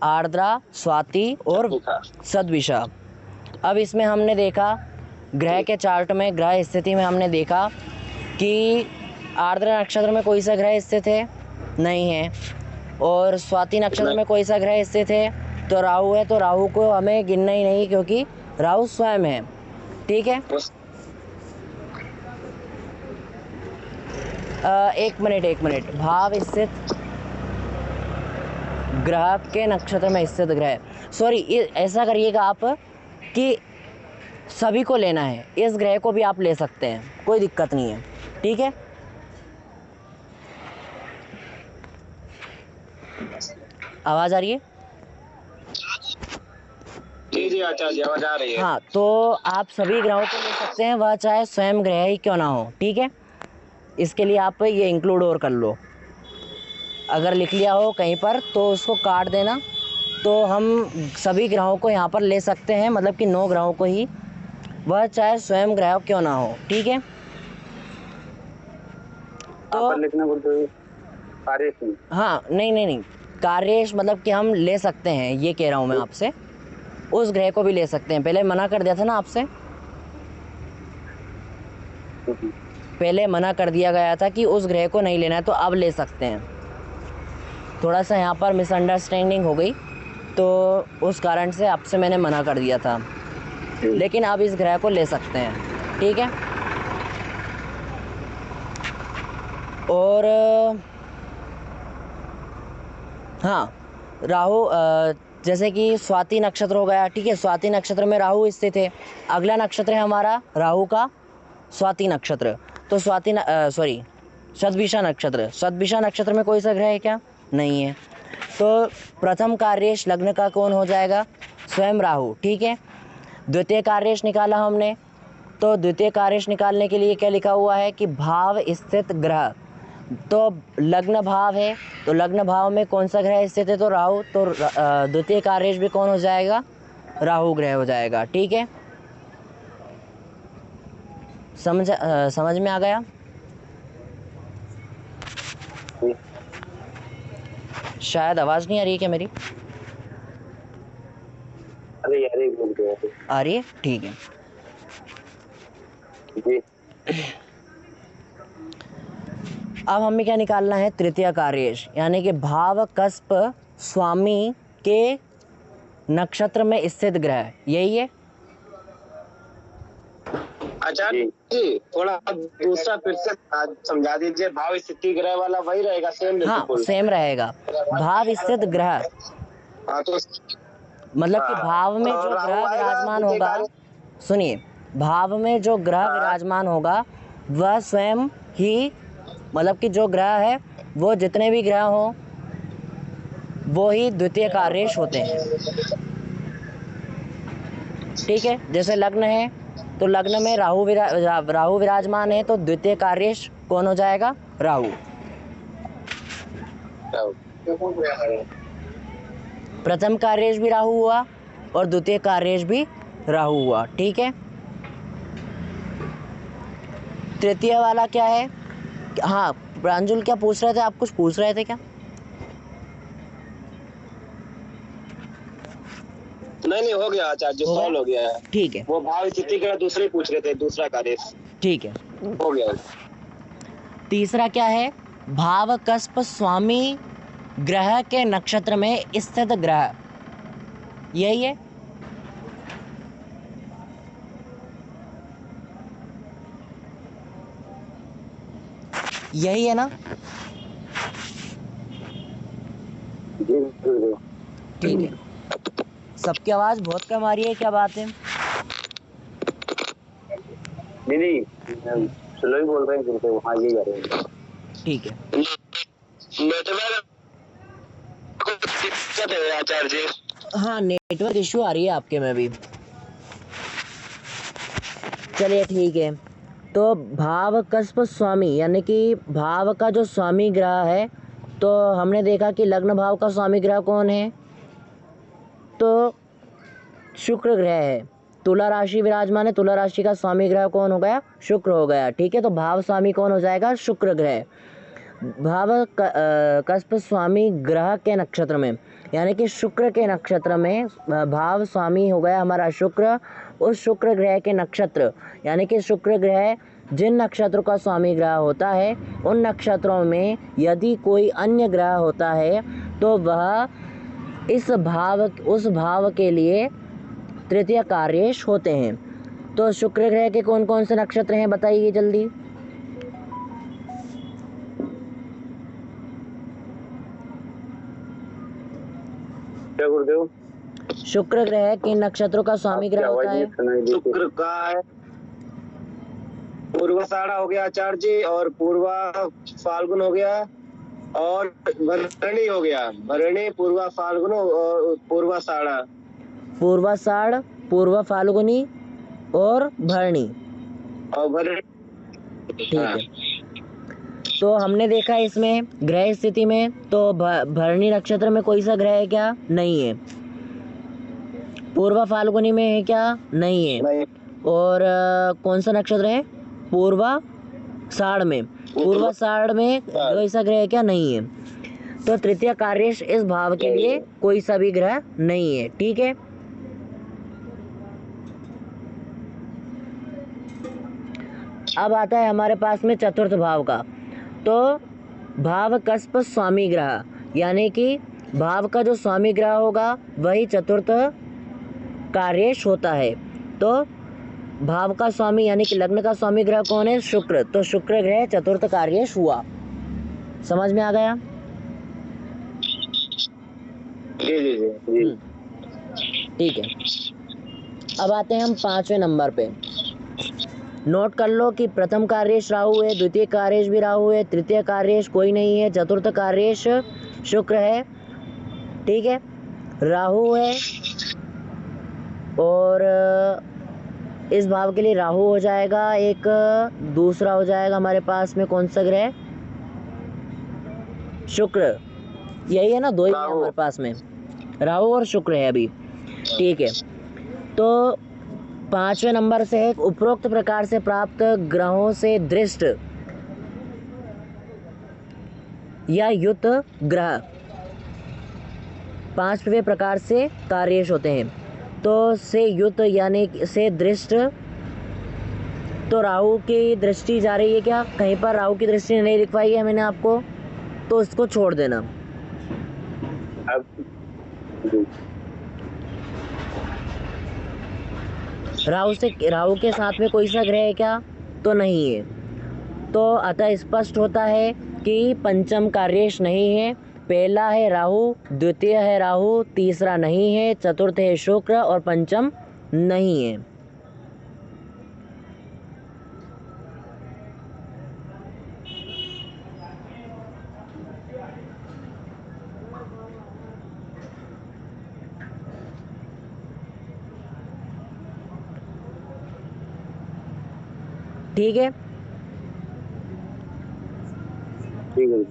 आर्द्रा, स्वाति और शतभिषा। अब इसमें हमने देखा ग्रह के चार्ट में, ग्रह स्थिति में हमने देखा कि आर्द्रा नक्षत्र में कोई सा ग्रह स्थित है, नहीं है। और स्वाति नक्षत्र में कोई सा ग्रह स्थित है, तो राहु है। तो राहु को हमें गिनना ही नहीं, क्योंकि राहु स्वयं है। ठीक है, एक मिनट। भाव स्थित ग्रह के नक्षत्र में स्थित ग्रह, सॉरी, ऐसा करिएगा आप कि सभी को लेना है, इस ग्रह को भी आप ले सकते हैं, कोई दिक्कत नहीं है। ठीक है, आवाज आ रही है? जी आचार्य जी, आवाज आ रही है। हाँ, तो आप सभी ग्रहों को ले सकते हैं, वह चाहे स्वयं ग्रह ही क्यों ना हो। ठीक है, इसके लिए आप ये इंक्लूड और कर लो, अगर लिख लिया हो कहीं पर तो उसको काट देना। तो हम सभी ग्रहों को यहाँ पर ले सकते हैं, मतलब कि 9 ग्रहों को ही, वह चाहे स्वयं ग्रह क्यों ना हो। ठीक है, तो लिखना बोलते कार्येश, हाँ, नहीं, कार्येश मतलब कि हम ले सकते हैं, ये कह रहा हूँ मैं आपसे, उस ग्रह को भी ले सकते हैं। पहले मना कर दिया था ना आपसे, पहले मना कर दिया गया था कि उस ग्रह को नहीं लेना है, तो अब ले सकते हैं। थोड़ा सा यहाँ पर मिसअंडरस्टैंडिंग हो गई, तो उस कारण से आपसे मैंने मना कर दिया था, लेकिन अब इस ग्रह को ले सकते हैं। ठीक है, और हाँ, राहु, जैसे कि स्वाति नक्षत्र हो गया। ठीक है, स्वाति नक्षत्र में राहु स्थित है। अगला नक्षत्र है हमारा राहु का स्वाति नक्षत्र। तो शतभिषा नक्षत्र में कोई सा ग्रह है क्या? नहीं है। तो प्रथम कार्येश लग्न का कौन हो जाएगा? स्वयं राहु। ठीक है, द्वितीय कार्येश निकाला हमने, तो द्वितीय कार्येश निकालने के लिए क्या लिखा हुआ है कि भाव स्थित ग्रह, तो लग्न भाव है, तो लग्न भाव में कौन सा ग्रह स्थित है? तो राहु। तो द्वितीय कार्येश भी कौन हो जाएगा? राहु ग्रह हो जाएगा। ठीक है, समझ में आ गया? शायद आवाज नहीं आ रही है क्या मेरी? अरे आ रही है? ठीक है जी। अब हमें क्या निकालना है? तृतीय कार्येश, यानी कि भाव कस्प स्वामी के नक्षत्र में स्थित ग्रह, यही है। आचार्य जी, थोड़ा दूसरा फिर से समझा दीजिए। भाव स्थिति ग्रह वाला वही रहेगा, सेम? हाँ, सेम रहेगा। भाव स्थित ग्रह, हाँ, तो मतलब कि भाव में जो ग्रह विराजमान होगा, सुनिए, भाव में जो ग्रह विराजमान होगा वह स्वयं ही, मतलब कि जो ग्रह है वो जितने भी ग्रह हों वो ही द्वितीय कार्येश होते हैं। ठीक है, जैसे लग्न है तो लग्न में राहु विराजमान है, तो द्वितीय कार्येश कौन हो जाएगा? राहु। प्रथम कार्येश भी राहु हुआ और द्वितीय कार्येश भी राहु हुआ। ठीक है, तृतीय वाला क्या है? हाँ, प्रांजुल क्या पूछ रहे थे? आप कुछ पूछ रहे थे क्या? नहीं, हो गया आचार्य, सॉल्व हो गया है। ठीक है, वो भाव स्थिति का दूसरे पूछ रहे थे, दूसरा कार्येश। ठीक है, हो गया। तीसरा क्या है, भाव कस्प स्वामी ग्रह के नक्षत्र में स्थित ग्रह, यही है। यही है ना? ठीक है। सबकी आवाज बहुत कम आ रही है, क्या बात है? नहीं स्लो ही बोल रहे हैं, फिर वहाँ ये जा रहे हैं। ठीक है। नेटवर्क दिक्कत है आचार्य जी। हाँ, नेटवर्क इश्यू आ रही है आपके में भी। चलिए ठीक है। तो भाव कस्प स्वामी यानी कि भाव का जो स्वामी ग्रह है, तो हमने देखा कि लग्न भाव का स्वामी ग्रह कौन है, तो शुक्र ग्रह है। तुला राशि विराजमान है, तुला राशि का स्वामी ग्रह कौन हो गया, शुक्र हो गया। ठीक है, तो भाव स्वामी कौन हो जाएगा, शुक्र ग्रह। भाव कस्प स्वामी ग्रह के नक्षत्र में यानी कि शुक्र के नक्षत्र में भाव स्वामी हो गया हमारा शुक्र। उस शुक्र ग्रह के नक्षत्र यानी कि शुक्र ग्रह जिन नक्षत्रों का स्वामी ग्रह होता है, उन नक्षत्रों में यदि कोई अन्य ग्रह होता है तो वह उस भाव के लिए तृतीय कार्येश होते हैं। तो शुक्र ग्रह के कौन कौन से नक्षत्र हैं बताइए जल्दी। क्या गुरुदेव? शुक्र ग्रह किन नक्षत्रों का स्वामी ग्रह होता है? शुक्र का है पूर्वाषाढ़ा हो गया आचार्य जी, और पूर्वा फाल्गुन हो गया, और भरणी हो गया। भरणी, पूर्वा फाल्गुन और पूर्वाषाढ़ा। पूर्वाषाढ़, पूर्वा फाल्गुनी और भरणी। ठीक है। तो हमने देखा इसमें ग्रह स्थिति में तो भरणी नक्षत्र में कोई सा ग्रह है क्या, नहीं है। पूर्वा फाल्गुनी में है क्या, नहीं है। और कौन सा नक्षत्र है, पूर्वाषाढ़ में। पूर्वाषाढ़ में कोई सा ग्रह है क्या, नहीं है। तो तृतीय कार्येश इस भाव के लिए कोई सा भी ग्रह नहीं है। ठीक है। अब आता है हमारे पास में चतुर्थ भाव का। तो भाव कस्प स्वामी ग्रह यानी कि भाव का जो स्वामी ग्रह होगा वही चतुर्थ कार्येश होता है। तो भाव का स्वामी यानी कि लग्न का स्वामी ग्रह कौन है, शुक्र। तो शुक्र ग्रह चतुर्थ कार्येश हुआ। समझ में आ गया? जी। ठीक है। अब आते हैं हम 5वें नंबर पे। नोट कर लो कि प्रथम कार्येश राहु है, द्वितीय कार्येश भी राहु है, तृतीय कार्येश कोई नहीं है, चतुर्थ कार्येश शुक्र है। ठीक है, राहु है और इस भाव के लिए राहु हो जाएगा एक। दूसरा हो जाएगा हमारे पास में कौन सा ग्रह, शुक्र। यही है ना, दो ही है हमारे पास में, राहु और शुक्र है अभी। ठीक है। तो 5वें नंबर से है उपरोक्त प्रकार से प्राप्त ग्रहों से दृष्ट या युत ग्रह 5वें प्रकार से कार्येश होते हैं। तो से युत यानी से दृष्ट, तो राहु की दृष्टि जा रही है क्या, कहीं पर राहु की दृष्टि नहीं लिखवाई है मैंने आपको, तो इसको छोड़ देना। राहु के साथ में कोई सा ग्रह है क्या, तो नहीं है। तो अतः स्पष्ट होता है कि पंचम कार्येश नहीं है। पहला है राहु, द्वितीय है राहु, तीसरा नहीं है, चतुर्थ है शुक्र और पंचम नहीं है। ठीक है। ठीक है।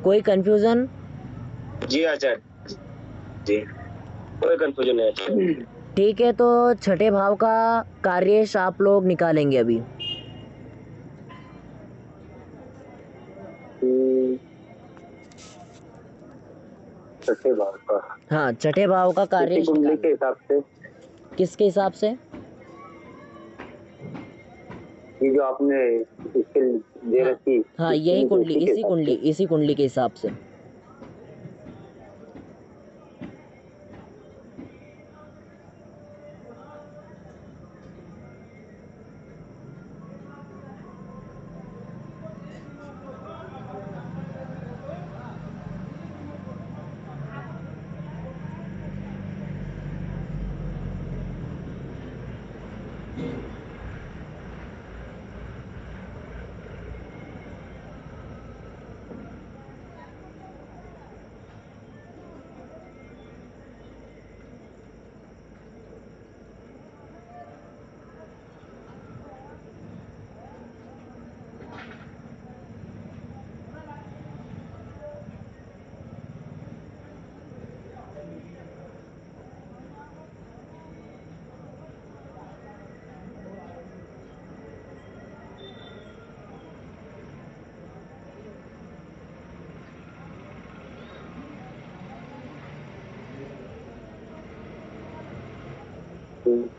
कोई कंफ्यूजन? जी आचार्य जी, कोई कंफ्यूजन नहीं आचार्य। ठीक है, तो छठे भाव का कार्येश आप लोग निकालेंगे अभी। छठे भाव का, हाँ, छठे भाव का कार्येश कुंडली के हिसाब से। किसके हिसाब से? ये जो आपने इसके दे हाँ, रखी, हाँ यही कुंडली, इसी कुंडली के हिसाब से।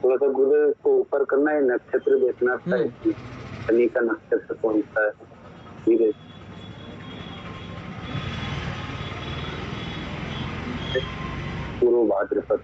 थोड़ा सा गुरुदेव इसको ऊपर करना है, नक्षत्र देखना था इसकी, शनि का नक्षत्र कौन सा है, धीरे पूर्व भाद्रपद।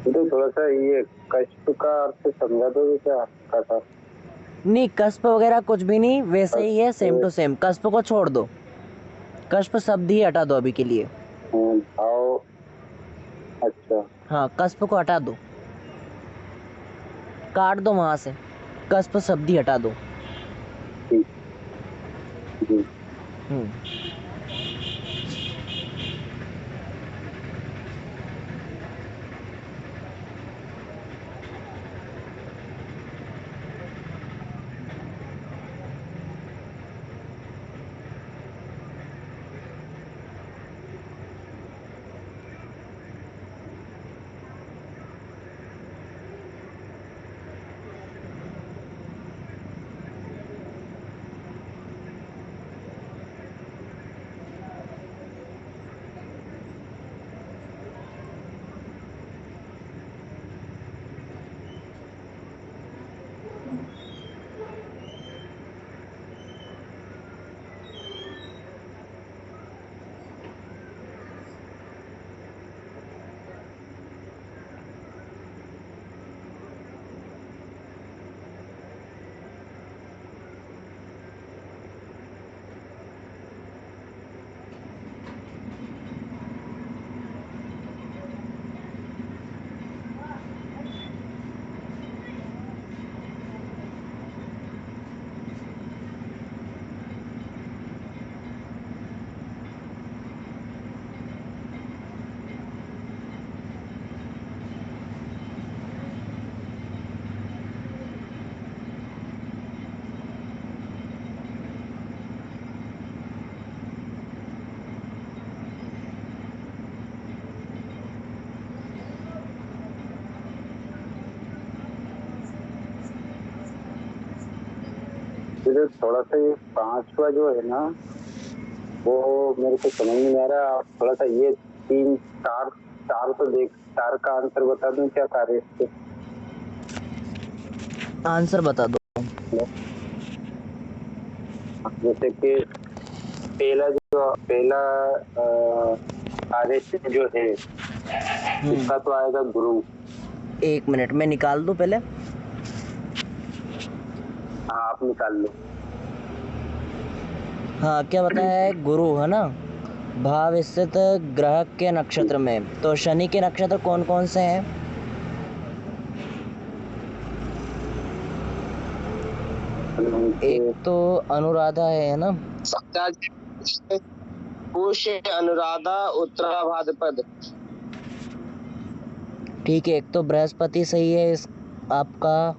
तो थोड़ा सा ये कष्ट का अर्थ समझा दोगे क्या आपका था? नहीं, कष्ट वगैरह कुछ भी नहीं, वैसे ही है, सेम टू सेम। कष्ट को छोड़ दो, कष्ट शब्द ही हटा दो अभी के लिए। भाव, अच्छा हाँ, कष्ट को हटा दो, काट दो वहां से, कष्ट शब्द ही हटा दो। ठीक जी। फिर थोड़ा सा ये पांचवा जो है ना, वो मेरे को समझ नहीं आ रहा। आप थोड़ा सा ये 3 4 चार तो देख, चार का आंसर बता दूं क्या कार्य इसके? आंसर बता दो। जैसे कि पहला कार्य जो है इसका तो आएगा गुरु। 1 मिनट में निकाल दूं पहले। हाँ आप निकाल लो। हाँ क्या बताया है? गुरु है ना, भाव स्थित ग्रह के नक्षत्र में। तो शनि के नक्षत्र कौन कौन से हैं? एक तो अनुराधा है ना, पुष्य, अनुराधा, उत्तरा भाद्रपद। ठीक है। एक तो बृहस्पति सही है इस आपका,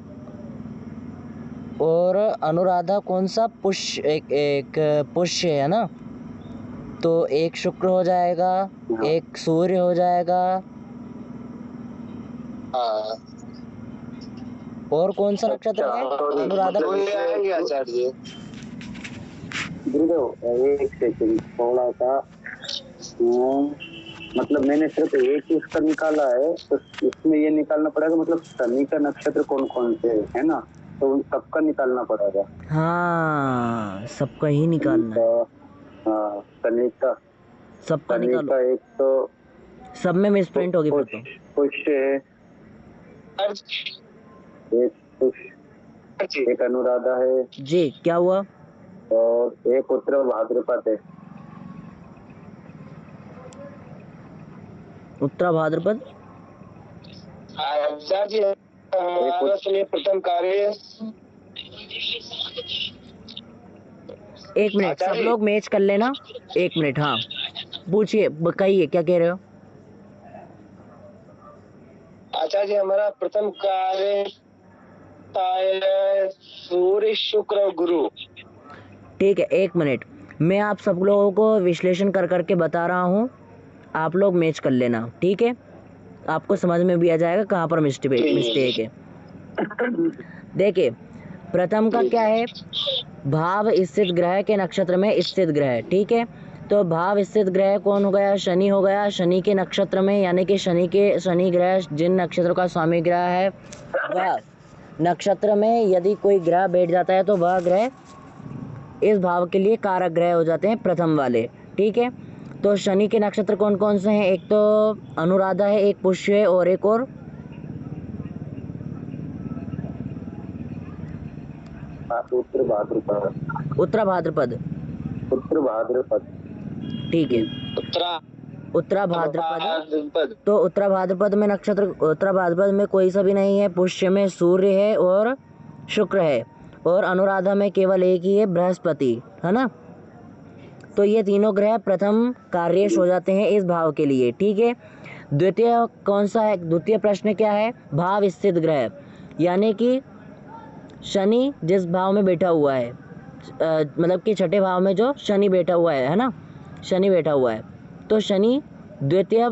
और अनुराधा कौन सा? पुष्य, एक पुष्य है ना, तो एक शुक्र हो जाएगा, एक सूर्य हो जाएगा, और कौन सा नक्षत्र है अनुराधा? आचार्य गुरुदेव एक सेकंड थोड़ा सा, मतलब मैंने सिर्फ एक ही इसका निकाला है, तो इसमें ये निकालना पड़ेगा मतलब शनि का नक्षत्र कौन कौन से है ना, तो उन सबका निकालना पड़ेगा। हाँ सबका ही निकालना है। हाँ शनि का, सबका शनि निकालो। का एक तो सब में मिसप्रिंट होगी फिर तो। पुष्य है, एक पुष्य, एक अनुराधा है जी। क्या हुआ? और एक उत्तर भाद्रपद है। उत्तरा भाद्रपद। आचार्य प्रथम कार्य। 1 मिनट, सब लोग मैच कर लेना। 1 मिनट। हाँ पूछिए, कहिए क्या कह रहे हो? आचार्य हमारा प्रथम कार्य सूर्य, शुक्र और गुरु। ठीक है 1 मिनट, मैं आप सब लोगों को विश्लेषण कर करके बता रहा हूँ, आप लोग मैच कर लेना। ठीक है, आपको समझ में भी आ जाएगा कहाँ पर मिस्टेक है। देखिए प्रथम का क्या है? भाव स्थित ग्रह के नक्षत्र में स्थित ग्रह। ठीक है, तो भाव स्थित ग्रह कौन हो गया? शनि हो गया। शनि के नक्षत्र में, यानी कि शनि ग्रह जिन नक्षत्रों का स्वामी ग्रह है, वह नक्षत्र में यदि कोई ग्रह बैठ जाता है तो वह ग्रह इस भाव के लिए कारक ग्रह हो जाते हैं, प्रथम वाले। ठीक है, तो शनि के नक्षत्र कौन कौन से हैं? एक तो अनुराधा है, एक पुष्य है, और एक और उत्तर भाद्रपद। उत्तरा भाद्रपद। उत्तर भाद्रपद। ठीक है, उत्तरा भाद्रपद। तो उत्तरा भाद्रपद में नक्षत्र, उत्तरा भाद्रपद में कोई सा भी नहीं है। पुष्य में सूर्य है और शुक्र है, और अनुराधा में केवल एक ही है, बृहस्पति है ना। तो ये तीनों ग्रह प्रथम कार्येश हो जाते हैं इस भाव के लिए। ठीक है, द्वितीय कौन सा है? द्वितीय प्रश्न क्या है? भाव स्थित ग्रह, यानी कि शनि जिस भाव में बैठा हुआ है, मतलब कि छठे भाव में जो शनि बैठा हुआ है ना, शनि बैठा हुआ है, तो शनि द्वितीय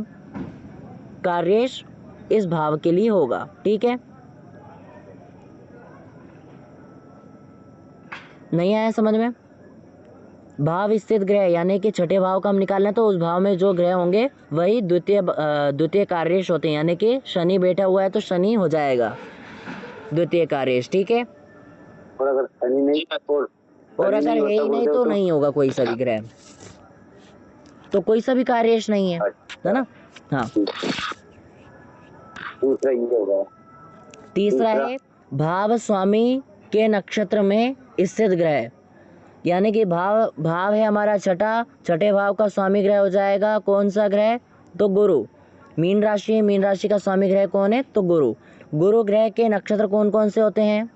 कार्येश इस भाव के लिए होगा। ठीक है, नहीं आया समझ में? भाव स्थित ग्रह यानी कि छठे भाव का हम निकालना है, तो उस भाव में जो ग्रह होंगे वही द्वितीय कार्येश होते हैं, यानी कि शनि बैठा हुआ है तो शनि हो जाएगा द्वितीय कार्येश। ठीक है, और अगर शनि नहीं और अगर है ही नहीं तो नहीं होगा कोई सा भी ग्रह, तो कोई सा भी कार्येश नहीं है, है ना। हाँ, दूसरा ये होगा। तीसरा है भाव स्वामी के नक्षत्र में स्थित ग्रह, यानी कि भाव है हमारा छठे भाव का स्वामी ग्रह हो जाएगा कौन सा ग्रह? तो गुरु। मीन राशि है, मीन राशि का स्वामी ग्रह कौन है? तो गुरु। गुरु ग्रह के नक्षत्र कौन कौन से होते हैं?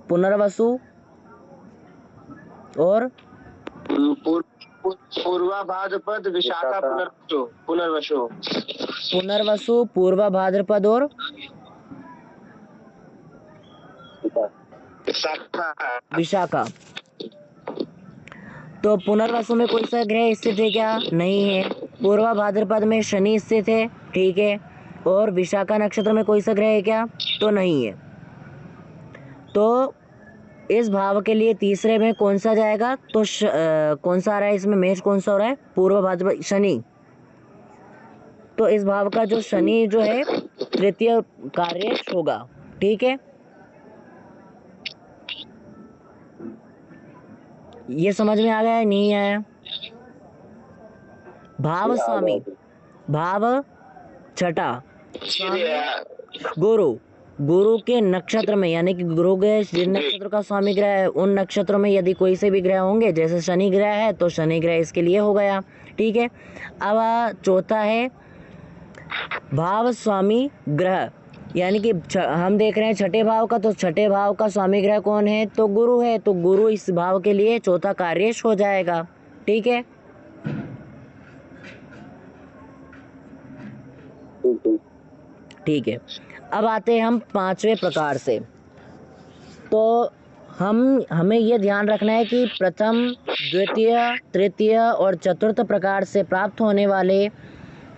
पुनर्वसु और पूर्वा भाद्रपद, विशाखा, पुनर्वसु। पुनर्वसु, पूर्वा भाद्रपद और विशाखा। तो पुनर्वसु में कोई सा ग्रह स्थित है क्या? नहीं है। पूर्वा भाद्रपद में शनि स्थित है। ठीक है, और विशाखा नक्षत्र में कोई सा ग्रह है क्या? तो नहीं है। तो इस भाव के लिए तीसरे में कौन सा जाएगा? तो कौन सा आ रहा है इसमें? मेष कौन सा हो रहा है? पूर्व भाद्रपद शनि। तो इस भाव का जो शनि जो है तृतीय कार्येश होगा। ठीक है, ये समझ में आ गया है नहीं आया? भाव स्वामी, भाव छठा गुरु, गुरु के नक्षत्र में, यानी कि गुरु के जिन नक्षत्र का स्वामी ग्रह है उन नक्षत्रों में यदि कोई से भी ग्रह होंगे, जैसे शनि ग्रह है तो शनि ग्रह इसके लिए हो गया। ठीक है, अब चौथा है भाव स्वामी ग्रह, यानी कि हम देख रहे हैं छठे भाव का, तो छठे भाव का स्वामी ग्रह कौन है? तो गुरु है, तो गुरु इस भाव के लिए चौथा कार्येश हो जाएगा। ठीक है, ठीक है। अब आते हैं हम पांचवें प्रकार से। तो हमें ये ध्यान रखना है कि प्रथम, द्वितीय, तृतीय और चतुर्थ प्रकार से प्राप्त होने वाले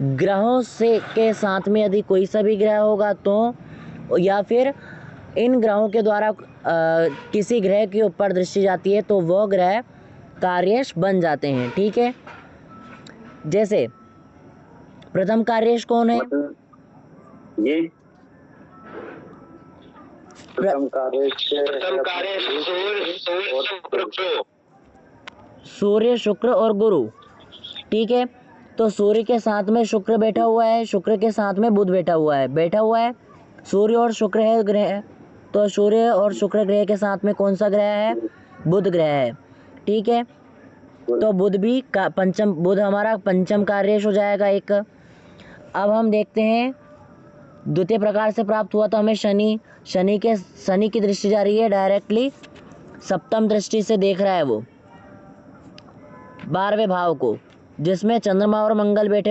ग्रहों से के साथ में यदि कोई सा भी ग्रह होगा तो, या फिर इन ग्रहों के द्वारा किसी ग्रह के ऊपर दृष्टि जाती है तो वह ग्रह कार्येश बन जाते हैं। ठीक है, जैसे प्रथम कार्येश कौन है? ये प्रथम कार्येश सूर्य, शुक्र और गुरु। ठीक है, तो सूर्य के साथ में शुक्र बैठा हुआ है, शुक्र के साथ में बुध बैठा हुआ है, सूर्य और शुक्र है ग्रह, तो सूर्य और शुक्र ग्रह के साथ में कौन सा ग्रह है? बुध ग्रह है। ठीक है, तो बुध भी पंचम, बुध हमारा पंचम कार्येश हो जाएगा एक। अब हम देखते हैं द्वितीय प्रकार से प्राप्त हुआ तो हमें शनि की दृष्टि जा रही है डायरेक्टली, सप्तम दृष्टि से देख रहा है वो 12वें भाव को, जिसमें चंद्रमा और मंगल बैठे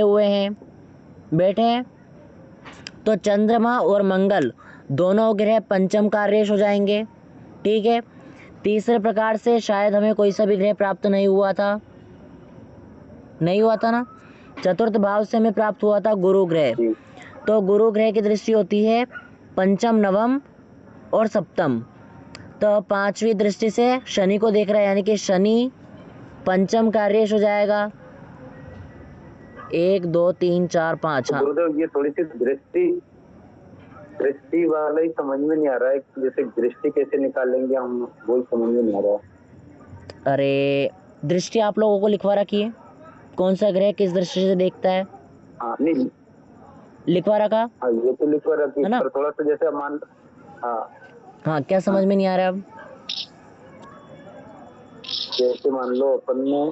हैं। तो चंद्रमा और मंगल दोनों ग्रह पंचम कार्येश हो जाएंगे। ठीक है, तीसरे प्रकार से शायद हमें कोई सा भी ग्रह प्राप्त नहीं हुआ था ना, चतुर्थ भाव से हमें प्राप्त हुआ था गुरु ग्रह। तो गुरु ग्रह की दृष्टि होती है पंचम, नवम और सप्तम। तो पांचवी दृष्टि से शनि को देख रहा है, यानी कि शनि पंचम कार्येश हो जाएगा। 1 2 3 4 5। हाँ गुरुदेव, ये थोड़ी सी दृष्टि वाला ही समझ में नहीं आ रहा है, जैसे दृष्टि कैसे निकालेंगे हम, वो समझ में नहीं आ रहा है। अरे दृष्टि आप लोगों को लिखवा रखी है, कौन सा ग्रह किस दृष्टि से देखता है? हाँ, नहीं लिखवा रखा। हाँ, ये तो लिखवा रखी है ना, पर थोड़ा सा जैसे मान। हाँ, क्या समझ में नहीं आ रहा है अब? जैसे मान लो अपन ने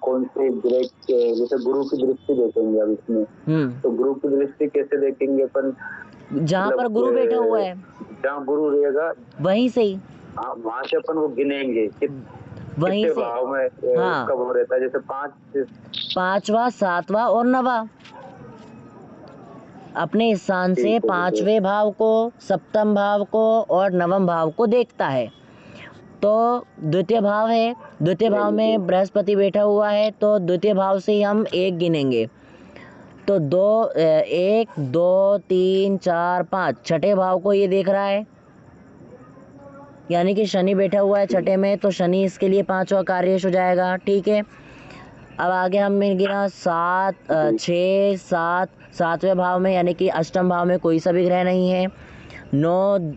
कौन से ग्रह, जैसे गुरु की दृष्टि देखेंगे अब इसमें, तो गुरु की दृष्टि कैसे देखेंगे अपन? जहाँ पर गुरु बैठा हुआ है, जहाँ गुरु रहेगा वहीं से ही, हाँ, वहाँ से अपन वो गिनेंगे वहीं से भाव में कब हो रहता है, जैसे 5वां, 7वां और 9वां अपने स्थान से 5वें भाव को, सप्तम भाव को और नवम भाव को देखता है। तो द्वितीय भाव है, द्वितीय भाव में बृहस्पति बैठा हुआ है, तो द्वितीय भाव से ही हम 1 गिनेंगे। तो 1 2 3 4 5 छठे भाव को ये देख रहा है, यानी कि शनि बैठा हुआ है छठे में, तो शनि इसके लिए 5वां कार्येश हो जाएगा। ठीक है, अब आगे हम गिना 7 6 7 7वें भाव में, यानी कि अष्टम भाव में कोई सा भी ग्रह नहीं है। 9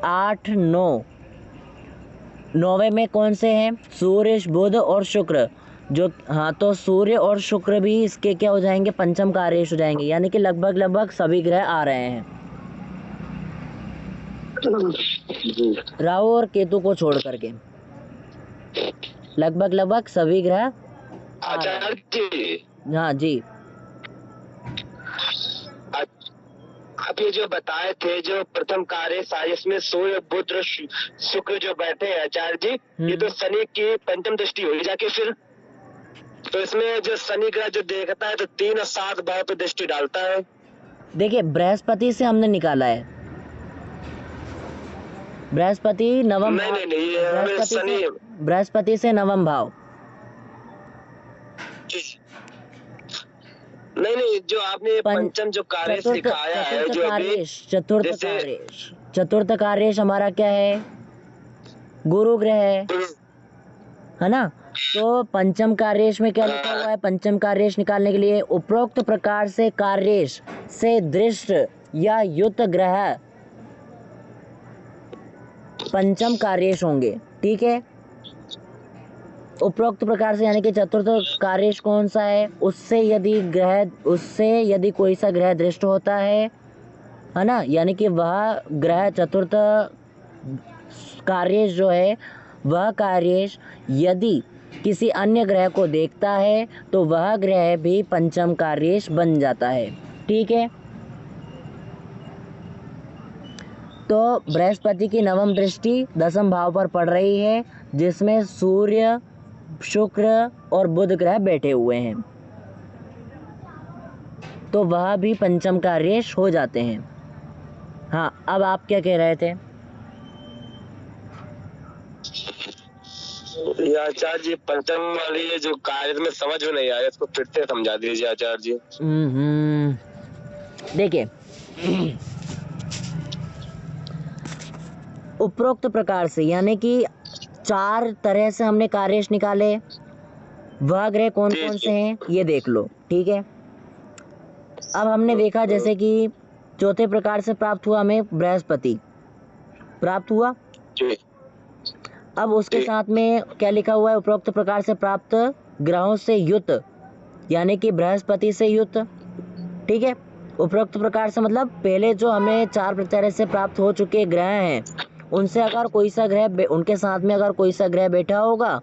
8 9 9वें में कौन से हैं? सूर्य, बुध और शुक्र, जो हाँ, तो सूर्य और शुक्र भी इसके क्या हो जाएंगे? पंचम कार्येश हो जाएंगे, यानी कि लगभग सभी ग्रह आ रहे हैं, राहु और केतु को छोड़ करके लगभग सभी ग्रह। हाँ जी, आप ये जो बताए थे, जो प्रथम कार्य साजिश में सूर्य, बुध, शुक्र जो बैठे हैं आचार्य जी, ये तो शनि की पंचम दृष्टि होगी जाके फिर, तो इसमें जो शनि ग्रह जो देखता है तो 3 और 7 भाव पे दृष्टि डालता है। देखिए बृहस्पति से हमने निकाला है, बृहस्पति नवम, बृहस्पति से नवम भाव, नहीं, जो आपने पंचम जो कार्य लिखाया है, जो अभी चतुर्थ कार्य हमारा क्या है? गुरु ग्रह है ना। तो पंचम कार्येश में क्या लिखा हुआ है? पंचम कार्येश निकालने के लिए उपरोक्त प्रकार से कार्येश से दृष्ट या युत ग्रह पंचम कार्येश होंगे। ठीक है, उपरोक्त प्रकार से यानी कि चतुर्थ कार्येश कौन सा है? उससे यदि कोई सा ग्रह दृष्ट होता है ना, यानी कि वह ग्रह चतुर्थ कार्येश जो है वह कार्येश यदि किसी अन्य ग्रह को देखता है तो वह ग्रह भी पंचम कार्येश बन जाता है। ठीक है, तो बृहस्पति की नवम दृष्टि दसम भाव पर पड़ रही है, जिसमें सूर्य, शुक्र और बुध ग्रह बैठे हुए हैं, तो वह भी पंचम कार्येश हो जाते हैं। हाँ, अब आप क्या कह रहे थे? आचार्य जी, पंचम वाली जो कार्य में समझ में नहीं आया, इसको फिर से समझा दीजिए आचार्य जी। देखिए, उपरोक्त प्रकार से यानी कि 4 तरह से हमने कार्येश निकाले, वह ग्रह कौन कौन से हैं ये देख लो। ठीक है, अब हमने देखा जैसे कि चौथे प्रकार से प्राप्त हुआ, हमें बृहस्पति प्राप्त हुआ। अब उसके साथ में क्या लिखा हुआ है? उपरोक्त प्रकार से प्राप्त ग्रहों से युत, यानी कि बृहस्पति से युत। ठीक है, उपरोक्त प्रकार से मतलब पहले जो हमें 4 तरह से प्राप्त हो चुके ग्रह हैं, उनसे अगर कोई सा ग्रह उनके साथ में अगर कोई सा ग्रह बैठा होगा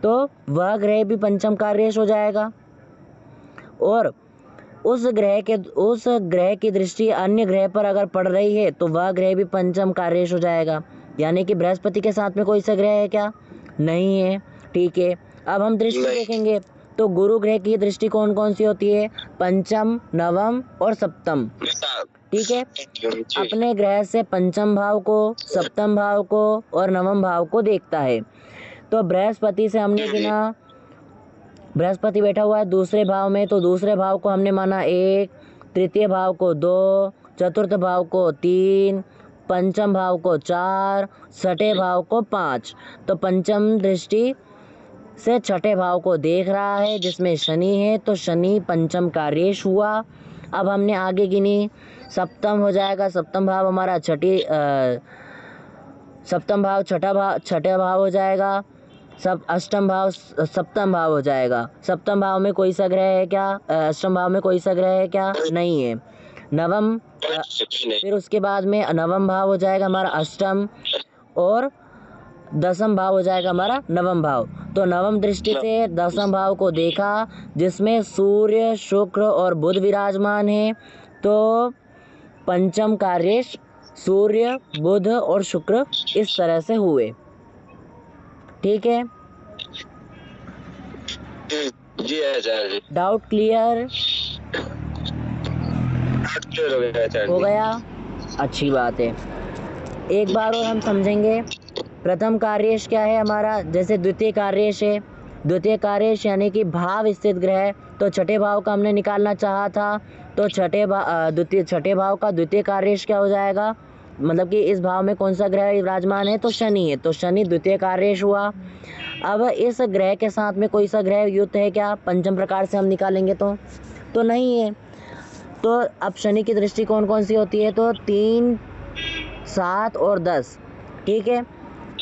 तो वह ग्रह भी पंचम कार्येश हो जाएगा, और उस ग्रह की दृष्टि अन्य ग्रह पर अगर पड़ रही है तो वह ग्रह भी पंचम कार्येश हो जाएगा। यानी कि बृहस्पति के साथ में कोई सा ग्रह है क्या? नहीं है। ठीक है, अब हम दृष्टि देखेंगे तो गुरु ग्रह की दृष्टि कौन कौन सी होती है? पंचम, नवम और सप्तम। ठीक है, अपने ग्रह से पंचम भाव को, सप्तम भाव को और नवम भाव को देखता है। तो बृहस्पति से हमने गिना, बृहस्पति बैठा हुआ है दूसरे भाव में, तो दूसरे भाव को हमने माना 1, तृतीय भाव को 2, चतुर्थ भाव को 3, पंचम भाव को 4, छठे भाव को 5। तो पंचम दृष्टि से छठे भाव को देख रहा है, जिसमें शनि है, तो शनि पंचम कार्येश हुआ। अब हमने आगे गिनी, सप्तम हो जाएगा, सप्तम भाव हमारा सप्तम भाव छठा भाव हो जाएगा, अष्टम भाव सप्तम भाव हो जाएगा। सप्तम भाव में कोई सा ग्रह है क्या? अष्टम भाव में कोई सा ग्रह है क्या? नहीं है। नवम, फिर उसके बाद में नवम भाव हो जाएगा हमारा अष्टम, और दसम भाव हो जाएगा हमारा नवम भाव। तो नवम दृष्टि से दसम भाव को देखा, जिसमें सूर्य, शुक्र और बुध विराजमान है, तो पंचम कार्येश सूर्य, बुध और शुक्र इस तरह से हुए। ठीक है जी आचार्य। डाउट क्लियर हो गया? अच्छी बात है। एक बार और हम समझेंगे। प्रथम कार्येश क्या है हमारा? जैसे द्वितीय कार्येश है, द्वितीय कार्येश यानी कि भाव स्थित ग्रह, तो छठे भाव का हमने निकालना चाहा था, तो छठे भाव का द्वितीय कार्येश क्या हो जाएगा? मतलब कि इस भाव में कौन सा ग्रह विराजमान है? तो शनि है, तो शनि द्वितीय कार्येश हुआ। अब इस ग्रह के साथ में कोई सा ग्रह युक्त है क्या? पंचम प्रकार से हम निकालेंगे तो नहीं है। तो अब शनि की दृष्टि कौन कौन सी होती है? तो 3, 7 और 10। ठीक है,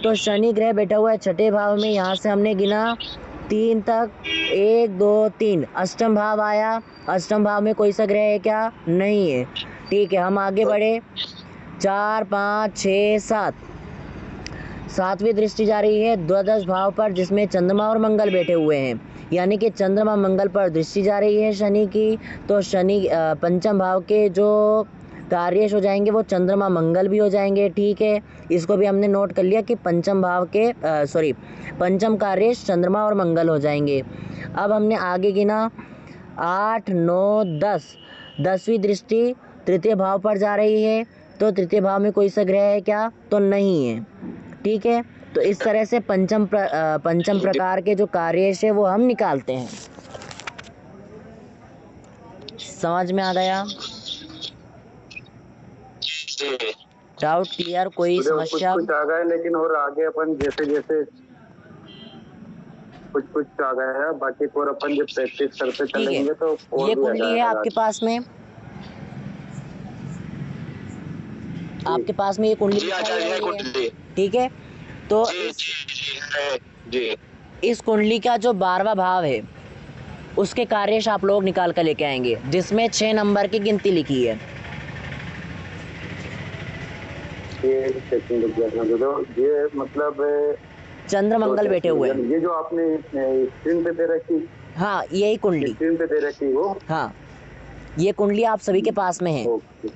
तो शनि ग्रह बैठा हुआ है छठे भाव में, यहाँ से हमने गिना 3 तक, 1, 2, 3, अष्टम भाव आया। अष्टम भाव में कोई सा ग्रह है क्या? नहीं है। ठीक है, हम आगे बढ़े, 4, 5, 6, 7, सातवीं दृष्टि जा रही है द्वादश भाव पर, जिसमें चंद्रमा और मंगल बैठे हुए हैं, यानी कि चंद्रमा मंगल पर दृष्टि जा रही है शनि की। तो शनि पंचम भाव के जो कार्येश हो जाएंगे वो चंद्रमा मंगल भी हो जाएंगे। ठीक है, इसको भी हमने नोट कर लिया कि पंचम कार्येश चंद्रमा और मंगल हो जाएंगे। अब हमने आगे गिना 8, 9, 10, 10वीं दृष्टि तृतीय भाव पर जा रही है, तो तृतीय भाव में कोई सा ग्रह है क्या? तो नहीं है। ठीक है, तो इस तरह से पंचम प्रकार के जो कार्येश है वो हम निकालते हैं। समझ में आ गया? जी। Doubt clear? कोई कुछ समस्या? कुछ आ गया, लेकिन और आगे अपन जैसे जैसे कुछ कुछ आ गया है, बाकी और अपन जब प्रैक्टिस करते ठीक है, चलेंगे तो और ये भी आ कुंडली है जाएगा। आपके पास में, आपके पास में ये कुंडली जी दिखाई आचार्य दे जी, रही है, कुंडली। ठीक है? तो जी जी जी है जी। इस कुंडली का जो 12वां भाव है उसके कार्य आप लोग निकाल कर लेके आएंगे, जिसमें 6 नंबर की गिनती लिखी है। ये सेकंड रुक जाना दो, ये मतलब चंद्र मंगल बैठे हुए हैं। ये जो आपने स्क्रीन पे दे रखी, हाँ, यही कुंडली, स्क्रीन पे दे रखी वो। हाँ, ये कुंडली आप सभी के पास में है। ओके।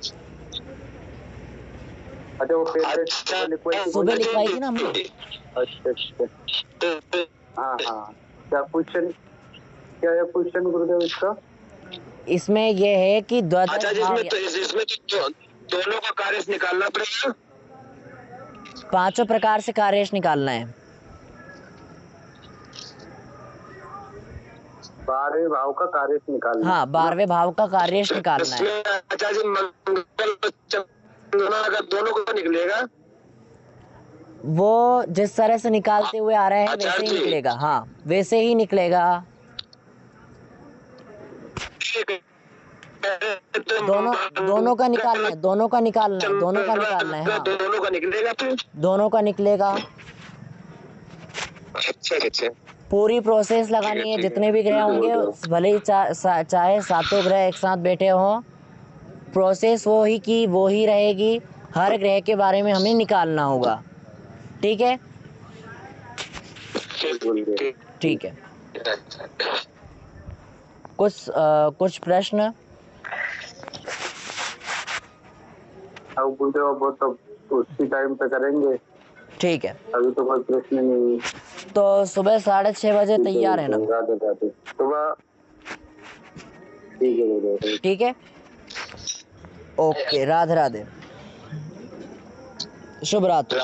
अच्छा, वो पहले सुबह लिखवाई थी ना हमने। अच्छा अच्छा, हाँ हाँ। क्या क्वेश्चन, क्या है क्वेश्चन गुरुदेव इसका? इसमें यह है कि अच्छा, इसमें तो दोनों का कार्य निकालना पड़ेगा। 5 प्रकार से कार्य निकालना है। 12वें भाव का कार्य निकालना। हाँ, 12वें भाव का कार्य निकालना है। अच्छा जी, मंगल चंद्रमा अगर दोनों का निकलेगा, वो जिस तरह से निकालते हुए आ रहे हैं वैसे ही आचार्य जी। निकलेगा। हाँ, वैसे ही निकलेगा। दोनों का निकालना है, दोनों का निकालना है, दोनों का निकालना है। हाँ, दोनों का निकलेगा फिर। दोनों का निकलेगा। अच्छा अच्छा। पूरी प्रोसेस लगानी है, जितने भी ग्रह होंगे, भले ही चाहे 7 ग्रह एक साथ बैठे हों, प्रोसेस वो ही की वो ही रहेगी। हर ग्रह के बारे में हमें निकालना होगा। ठीक है, ठीक है। कुछ प्रश्न? अब बोलते हो वो तो उसी टाइम पे करेंगे। ठीक है, अभी तो कोई प्रश्न नहीं। तो सुबह 6:30 बजे तैयार है ना? सुबह, ठीक है। ठीक है, ओके, राधे राधे, शुभ रात्रि।